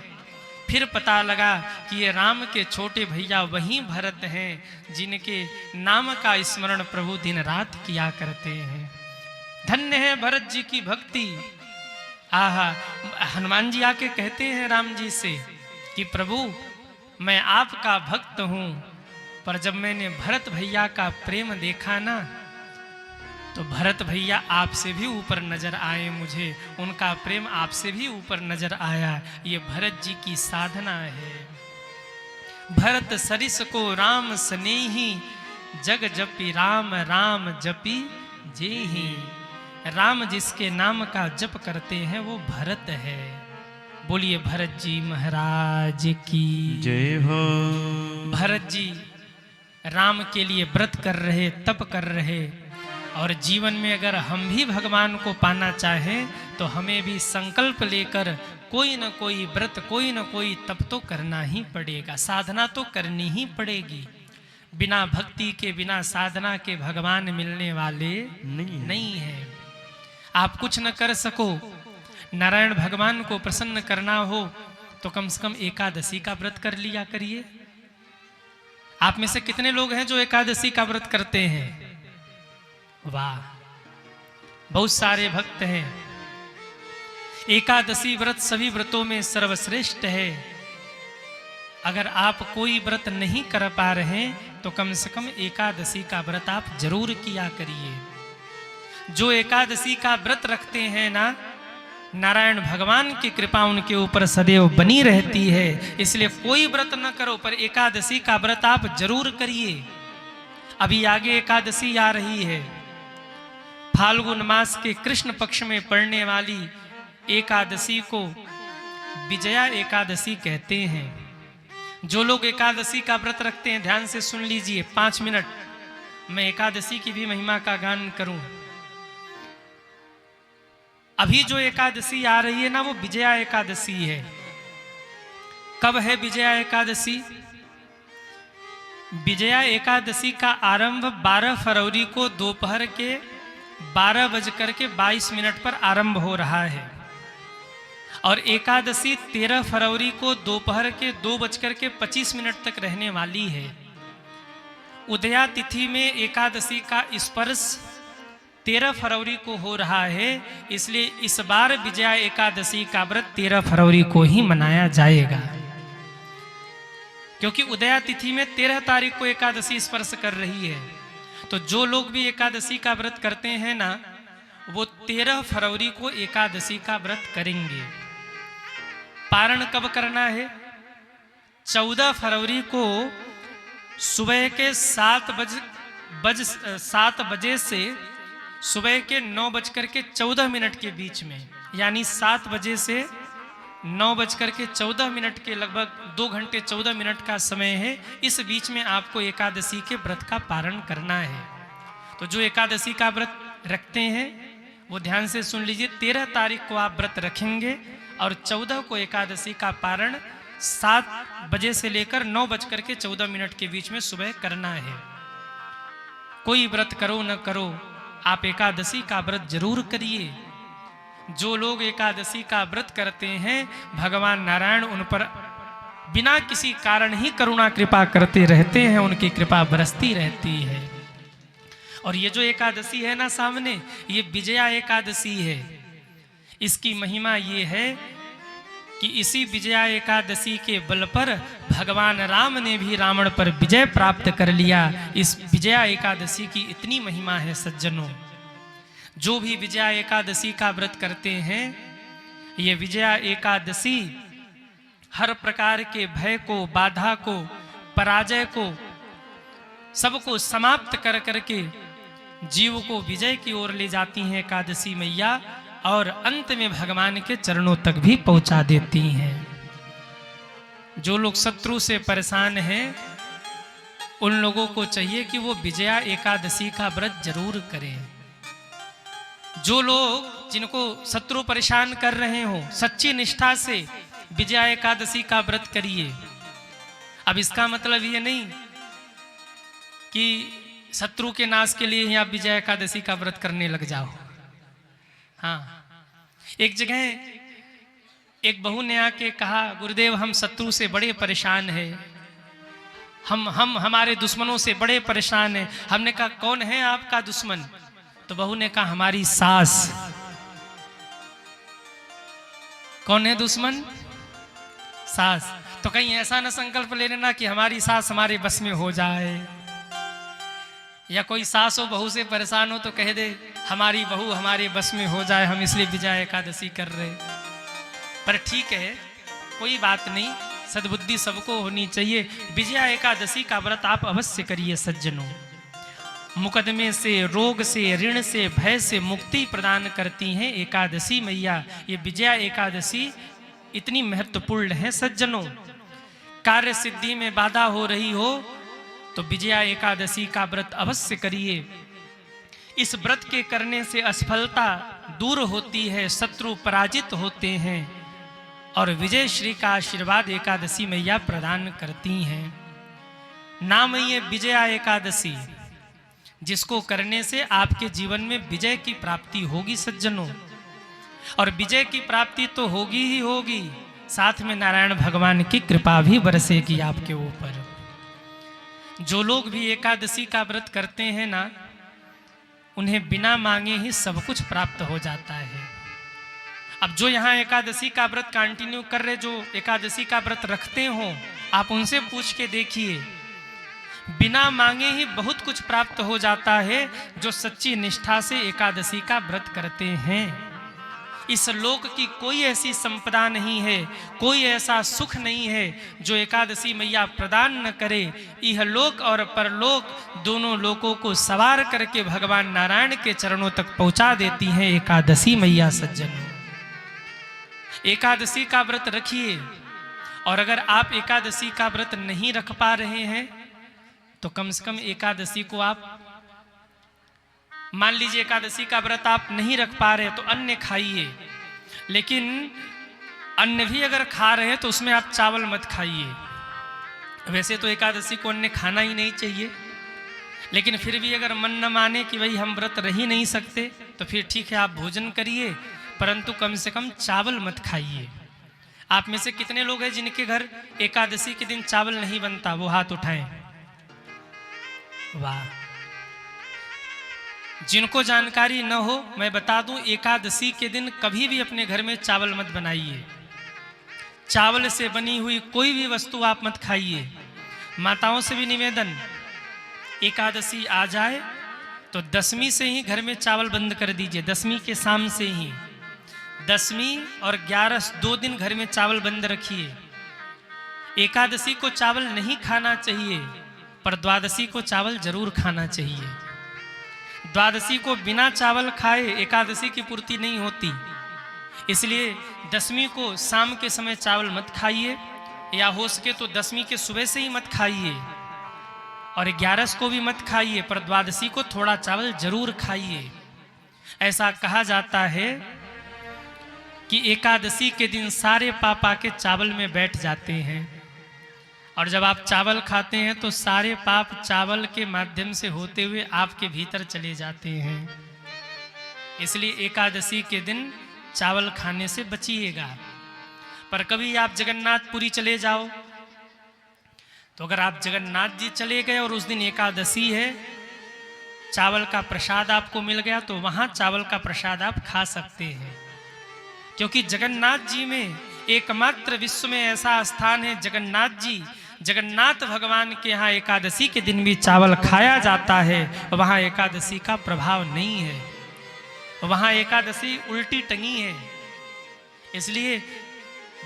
फिर पता लगा कि ये राम के छोटे भैया वही भरत हैं जिनके नाम का स्मरण प्रभु दिन रात किया करते हैं। धन्य है भरत जी की भक्ति। आहा, हनुमान जी आके कहते हैं राम जी से कि प्रभु मैं आपका भक्त हूं, पर जब मैंने भरत भैया का प्रेम देखा ना, तो भरत भैया आपसे भी ऊपर नजर आए मुझे, उनका प्रेम आपसे भी ऊपर नजर आया। ये भरत जी की साधना है। भरत सरिस को राम स्नेही, जग जपी राम राम जपी जेहि। राम जिसके नाम का जप करते हैं वो भरत है। बोलिए भरत जी महाराज की जय हो। भरत जी राम के लिए व्रत कर रहे, तप कर रहे, और जीवन में अगर हम भी भगवान को पाना चाहें तो हमें भी संकल्प लेकर कोई न कोई व्रत, कोई न कोई तप तो करना ही पड़ेगा, साधना तो करनी ही पड़ेगी। बिना भक्ति के, बिना साधना के भगवान मिलने वाले नहीं है। आप कुछ न कर सको, नारायण भगवान को प्रसन्न करना हो तो कम से कम एकादशी का व्रत कर लिया करिए। आप में से कितने लोग हैं जो एकादशी का व्रत करते हैं? वाह, बहुत सारे भक्त हैं। एकादशी व्रत सभी व्रतों में सर्वश्रेष्ठ है। अगर आप कोई व्रत नहीं कर पा रहे तो कम से कम एकादशी का व्रत आप जरूर किया करिए। जो एकादशी का व्रत रखते हैं ना, नारायण भगवान की कृपा उनके ऊपर सदैव बनी रहती है। इसलिए कोई व्रत न करो पर एकादशी का व्रत आप जरूर करिए। अभी आगे एकादशी आ रही है। फाल्गुन मास के कृष्ण पक्ष में पड़ने वाली एकादशी को विजया एकादशी कहते हैं। जो लोग एकादशी का व्रत रखते हैं ध्यान से सुन लीजिए, 5 मिनट मैं एकादशी की भी महिमा का गान करूं। अभी जो एकादशी आ रही है ना वो विजया एकादशी है। कब है विजया एकादशी? विजया एकादशी का आरंभ 12 फरवरी को दोपहर के 12:22 पर आरंभ हो रहा है और एकादशी 13 फरवरी को दोपहर के 2:25 तक रहने वाली है। उदया तिथि में एकादशी का स्पर्श 13 फरवरी को हो रहा है, इसलिए इस बार विजया एकादशी का व्रत 13 फरवरी को ही मनाया जाएगा, क्योंकि उदया तिथि में 13 तारीख को एकादशी स्पर्श कर रही है। तो जो लोग भी एकादशी का व्रत करते हैं ना, वो 13 फरवरी को एकादशी का व्रत करेंगे। पारण कब करना है? 14 फरवरी को सुबह के 7 बजे से सुबह के 9:14 के बीच में, यानी 7 बजे से 9:14 के लगभग 2 घंटे 14 मिनट का समय है। इस बीच में आपको एकादशी के व्रत का पारण करना है। तो जो एकादशी का व्रत रखते हैं वो ध्यान से सुन लीजिए, 13 तारीख को आप व्रत रखेंगे और 14 को एकादशी का पारण 7 बजे से लेकर 9:14 के बीच में सुबह करना है। कोई व्रत करो न करो, आप एकादशी का व्रत जरूर करिए। जो लोग एकादशी का व्रत करते हैं भगवान नारायण उन पर बिना किसी कारण ही करुणा कृपा करते रहते हैं, उनकी कृपा बरसती रहती है। और ये जो एकादशी है ना सामने, ये विजया एकादशी है। इसकी महिमा ये है कि इसी विजया एकादशी के बल पर भगवान राम ने भी रावण पर विजय प्राप्त कर लिया। इस विजया एकादशी की इतनी महिमा है सज्जनों। जो भी विजया एकादशी का व्रत करते हैं, ये विजया एकादशी हर प्रकार के भय को, बाधा को, पराजय को, सबको समाप्त कर करके जीव को विजय की ओर ले जाती हैं एकादशी मैया, और अंत में भगवान के चरणों तक भी पहुंचा देती हैं। जो लोग शत्रु से परेशान हैं उन लोगों को चाहिए कि वो विजया एकादशी का व्रत जरूर करें। जो लोग, जिनको शत्रु परेशान कर रहे हो, सच्ची निष्ठा से विजया एकादशी का व्रत करिए। अब इसका मतलब ये नहीं कि शत्रु के नाश के लिए ही आप विजया एकादशी का व्रत करने लग जाओ। हाँ, एक जगह एक बहू ने आके कहा, गुरुदेव हम शत्रु से बड़े परेशान हैं, हम हमारे दुश्मनों से बड़े परेशान हैं। हमने कहा कौन है आपका दुश्मन? तो बहू ने कहा हमारी सास। कौन है दुश्मन? सास। तो कहीं ऐसा न संकल्प ले लेना कि हमारी सास हमारे बस में हो जाए, या कोई सास हो बहू से परेशान हो तो कह दे हमारी बहू हमारे बस में हो जाए, हम इसलिए विजया एकादशी कर रहे। पर ठीक है, कोई बात नहीं, सद्बुद्धि सबको होनी चाहिए। विजया एकादशी का व्रत आप अवश्य करिए सज्जनों। मुकदमे से, रोग से, ऋण से, भय से मुक्ति प्रदान करती हैं एकादशी मैया। ये विजया एकादशी इतनी महत्वपूर्ण है सज्जनों। कार्य सिद्धि में बाधा हो रही हो तो विजया एकादशी का व्रत अवश्य करिए। इस व्रत के करने से असफलता दूर होती है, शत्रु पराजित होते हैं और विजय श्री का आशीर्वाद एकादशी मैया प्रदान करती हैं। नाम ये विजया एकादशी, जिसको करने से आपके जीवन में विजय की प्राप्ति होगी सज्जनों। और विजय की प्राप्ति तो होगी ही होगी, साथ में नारायण भगवान की कृपा भी बरसेगी आपके ऊपर। जो लोग भी एकादशी का व्रत करते हैं ना, उन्हें बिना मांगे ही सब कुछ प्राप्त हो जाता है। अब जो यहाँ एकादशी का व्रत कंटिन्यू कर रहे, जो एकादशी का व्रत रखते हो, आप उनसे पूछ के देखिए, बिना मांगे ही बहुत कुछ प्राप्त हो जाता है जो सच्ची निष्ठा से एकादशी का व्रत करते हैं। इस लोक की कोई ऐसी संपदा नहीं है, कोई ऐसा सुख नहीं है जो एकादशी मैया प्रदान न करे। यह लोक और परलोक दोनों लोकों को सवार करके भगवान नारायण के चरणों तक पहुंचा देती हैं एकादशी मैया सज्जनों। एकादशी का व्रत रखिए। और अगर आप एकादशी का व्रत नहीं रख पा रहे हैं तो कम से कम एकादशी को आप, मान लीजिए एकादशी का व्रत आप नहीं रख पा रहे तो अन्न खाइए, लेकिन अन्न भी अगर खा रहे हैं तो उसमें आप चावल मत खाइए। वैसे तो एकादशी को अन्न खाना ही नहीं चाहिए, लेकिन फिर भी अगर मन न माने कि भाई हम व्रत रह ही नहीं सकते तो फिर ठीक है, आप भोजन करिए, परंतु कम से कम चावल मत खाइए। आप में से कितने लोग हैं जिनके घर एकादशी के दिन चावल नहीं बनता? वो हाथ उठाएं। वाह। जिनको जानकारी न हो मैं बता दूं, एकादशी के दिन कभी भी अपने घर में चावल मत बनाइए। चावल से बनी हुई कोई भी वस्तु आप मत खाइए। माताओं से भी निवेदन, एकादशी आ जाए तो दशमी से ही घर में चावल बंद कर दीजिए। दशमी के शाम से ही, दशमी और 11 2 दिन घर में चावल बंद रखिए। एकादशी को चावल नहीं खाना चाहिए, पर द्वादशी को चावल जरूर खाना चाहिए। द्वादशी को बिना चावल खाए एकादशी की पूर्ति नहीं होती, इसलिए दशमी को शाम के समय चावल मत खाइए, या हो सके तो दशमी के सुबह से ही मत खाइए, और 11 को भी मत खाइए, पर द्वादशी को थोड़ा चावल जरूर खाइए। ऐसा कहा जाता है कि एकादशी के दिन सारे पाप आके चावल में बैठ जाते हैं, और जब आप चावल खाते हैं तो सारे पाप चावल के माध्यम से होते हुए आपके भीतर चले जाते हैं। इसलिए एकादशी के दिन चावल खाने से बचिएगा। पर कभी आप जगन्नाथपुरी चले जाओ, तो अगर आप जगन्नाथ जी चले गए और उस दिन एकादशी है, चावल का प्रसाद आपको मिल गया, तो वहां चावल का प्रसाद आप खा सकते हैं। क्योंकि जगन्नाथ जी में एकमात्र विश्व में ऐसा स्थान है, जगन्नाथ जी, जगन्नाथ भगवान के यहाँ एकादशी के दिन भी चावल खाया जाता है। वहाँ एकादशी का प्रभाव नहीं है, वहाँ एकादशी उल्टी टंगी है। इसलिए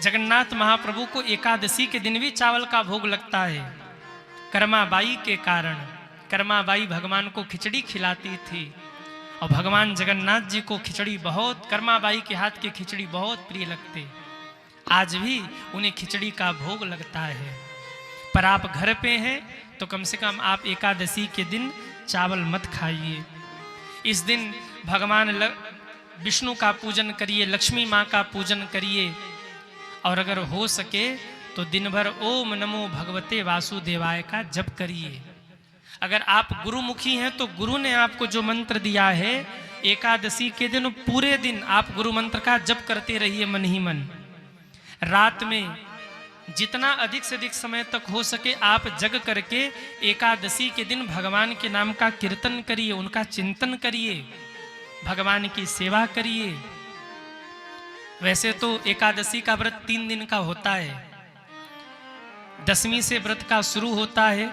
जगन्नाथ महाप्रभु को एकादशी के दिन भी चावल का भोग लगता है। कर्माबाई के कारण, कर्माबाई भगवान को खिचड़ी खिलाती थी, और भगवान जगन्नाथ जी को खिचड़ी बहुत, कर्माबाई के हाथ की खिचड़ी बहुत प्रिय लगते। आज भी उन्हें खिचड़ी का भोग लगता है। पर आप घर पे हैं तो कम से कम आप एकादशी के दिन चावल मत खाइए। इस दिन भगवान विष्णु का पूजन करिए, लक्ष्मी माँ का पूजन करिए, और अगर हो सके तो दिन भर ओम नमो भगवते वासुदेवाय का जप करिए। अगर आप गुरुमुखी हैं तो गुरु ने आपको जो मंत्र दिया है, एकादशी के दिन पूरे दिन आप गुरु मंत्र का जप करते रहिए मन ही मन। रात में जितना अधिक से अधिक समय तक हो सके आप जग करके एकादशी के दिन भगवान के नाम का कीर्तन करिए, उनका चिंतन करिए, भगवान की सेवा करिए। वैसे तो एकादशी का व्रत 3 दिन का होता है। दशमी से व्रत का शुरू होता है,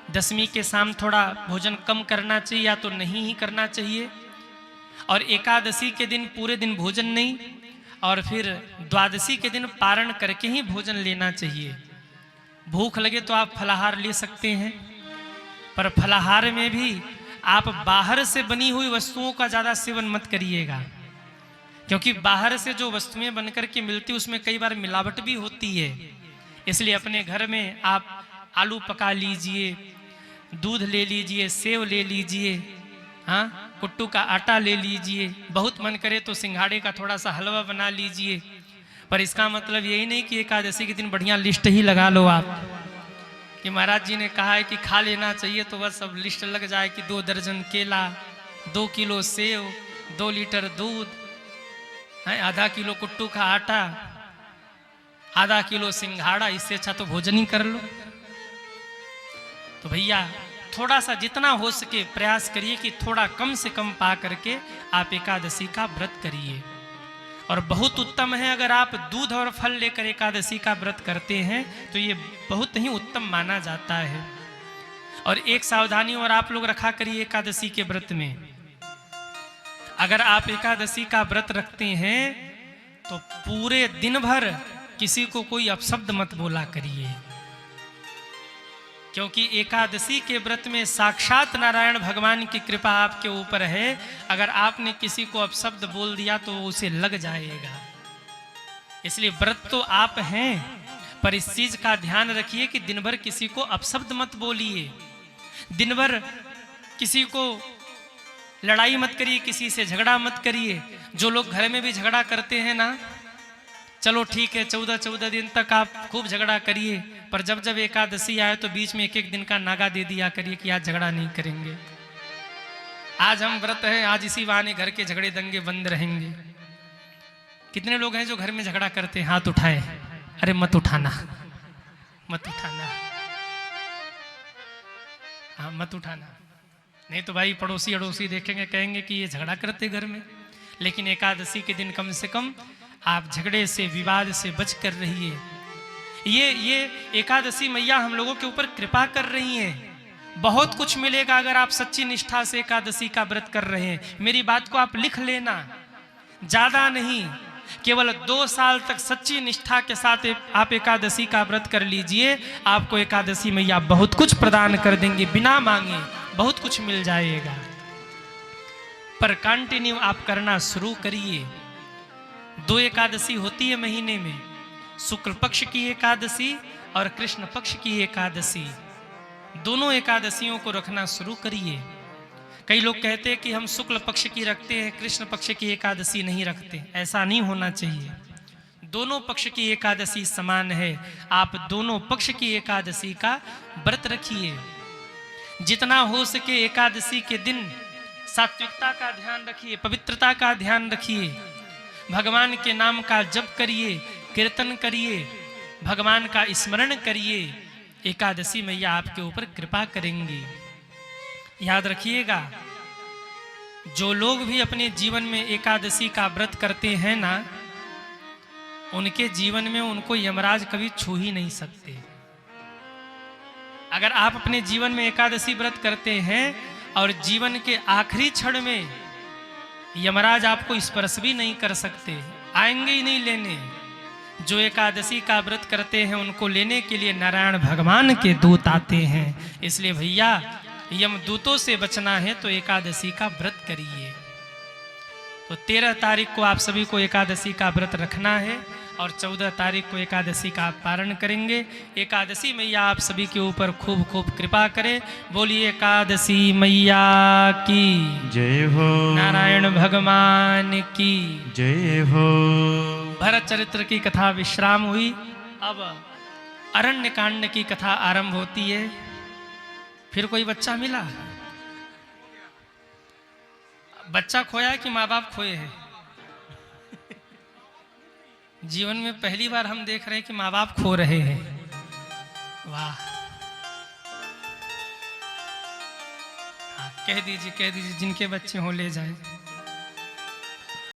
दशमी के शाम थोड़ा भोजन कम करना चाहिए या तो नहीं ही करना चाहिए, और एकादशी के दिन पूरे दिन भोजन नहीं, और फिर द्वादशी के दिन पारण करके ही भोजन लेना चाहिए। भूख लगे तो आप फलाहार ले सकते हैं, पर फलाहार में भी आप बाहर से बनी हुई वस्तुओं का ज़्यादा सेवन मत करिएगा, क्योंकि बाहर से जो वस्तुएं बनकर के मिलती उसमें कई बार मिलावट भी होती है। इसलिए अपने घर में आप आलू पका लीजिए, दूध ले लीजिए, सेव ले लीजिए, हाँ, कुट्टू का आटा ले लीजिए, बहुत मन करे तो सिंघाड़े का थोड़ा सा हलवा बना लीजिए। पर इसका मतलब यही नहीं कि एकादशी के दिन बढ़िया लिस्ट ही लगा लो आप, कि महाराज जी ने कहा है कि खा लेना चाहिए, तो बस अब लिस्ट लग जाए कि 2 दर्जन केला, 2 किलो सेव, 2 लीटर दूध, आधा किलो कुट्टू का आटा, आधा किलो सिंघाड़ा, इससे अच्छा तो भोजन ही कर लो। तो भैया थोड़ा सा जितना हो सके प्रयास करिए कि थोड़ा कम से कम पा करके आप एकादशी का व्रत करिए। और बहुत उत्तम है अगर आप दूध और फल लेकर एकादशी का व्रत करते हैं तो ये बहुत ही उत्तम माना जाता है। और एक सावधानी और आप लोग रखा करिए एकादशी के व्रत में, अगर आप एकादशी का व्रत रखते हैं तो पूरे दिन भर किसी को कोई अपशब्द मत बोला करिए, क्योंकि एकादशी के व्रत में साक्षात नारायण भगवान की कृपा आपके ऊपर है। अगर आपने किसी को अपशब्द बोल दिया तो उसे लग जाएगा। इसलिए व्रत तो आप हैं, पर इस चीज का ध्यान रखिए कि दिन भर किसी को अपशब्द मत बोलिए, दिन भर किसी को लड़ाई मत करिए, किसी से झगड़ा मत करिए। जो लोग घर में भी झगड़ा करते हैं ना, चलो ठीक है 14 दिन तक आप खूब झगड़ा करिए, पर जब जब एकादशी आए तो बीच में 1 दिन का नागा दे दिया करिए कि आज झगड़ा नहीं करेंगे, आज हम व्रत हैं, आज इसी बहाने घर के झगड़े दंगे बंद रहेंगे। कितने लोग हैं जो घर में झगड़ा करते हैं? हाथ उठाए। अरे मत उठाना, मत उठाना, हाँ मत उठाना, नहीं तो भाई पड़ोसी अड़ोसी देखेंगे, कहेंगे कि ये झगड़ा करते घर में। लेकिन एकादशी के दिन कम से कम आप झगड़े से, विवाद से बच कर रहिए। ये एकादशी मैया हम लोगों के ऊपर कृपा कर रही हैं। बहुत कुछ मिलेगा अगर आप सच्ची निष्ठा से एकादशी का व्रत कर रहे हैं। मेरी बात को आप लिख लेना, ज्यादा नहीं, केवल 2 साल तक सच्ची निष्ठा के साथ आप एकादशी का व्रत कर लीजिए, आपको एकादशी मैया बहुत कुछ प्रदान कर देंगे, बिना मांगे बहुत कुछ मिल जाएगा। पर कंटिन्यू आप करना शुरू करिए। 2 एकादशी होती है महीने में, शुक्ल पक्ष की एकादशी और कृष्ण पक्ष की एकादशी। दोनों एकादशियों को रखना शुरू करिए। कई लोग कहते हैं कि हम शुक्ल पक्ष की रखते हैं, कृष्ण पक्ष की एकादशी नहीं रखते। ऐसा नहीं होना चाहिए। दोनों पक्ष की एकादशी समान है। आप दोनों पक्ष की एकादशी का व्रत रखिए। जितना हो सके एकादशी के दिन सात्विकता का ध्यान रखिए, पवित्रता का ध्यान रखिए, भगवान के नाम का जप करिए, कीर्तन करिए, भगवान का स्मरण करिए। एकादशी मैया आपके ऊपर कृपा करेंगी। याद रखिएगा, जो लोग भी अपने जीवन में एकादशी का व्रत करते हैं ना, उनके जीवन में उनको यमराज कभी छू ही नहीं सकते। अगर आप अपने जीवन में एकादशी व्रत करते हैं और जीवन के आखिरी क्षण में यमराज आपको स्पर्श भी नहीं कर सकते, आएंगे ही नहीं लेने। जो एकादशी का व्रत करते हैं उनको लेने के लिए नारायण भगवान के दूत आते हैं। इसलिए भैया यमदूतों से बचना है तो एकादशी का व्रत करिए। तो 13 तारीख को आप सभी को एकादशी का व्रत रखना है और 14 तारीख को एकादशी का आप पारण करेंगे। एकादशी मैया आप सभी के ऊपर खूब खूब कृपा करे। बोलिए एकादशी मैया की जय हो, नारायण भगवान की जय हो। भरत चरित्र की कथा विश्राम हुई। अब अरण्य कांड की कथा आरंभ होती है। फिर कोई बच्चा मिला? बच्चा खोया है कि माँ बाप खोए हैं? जीवन में पहली बार हम देख रहे हैं कि माँ बाप खो रहे हैं। वाह, हाँ, कह दीजिए जिनके बच्चे हो ले जाए।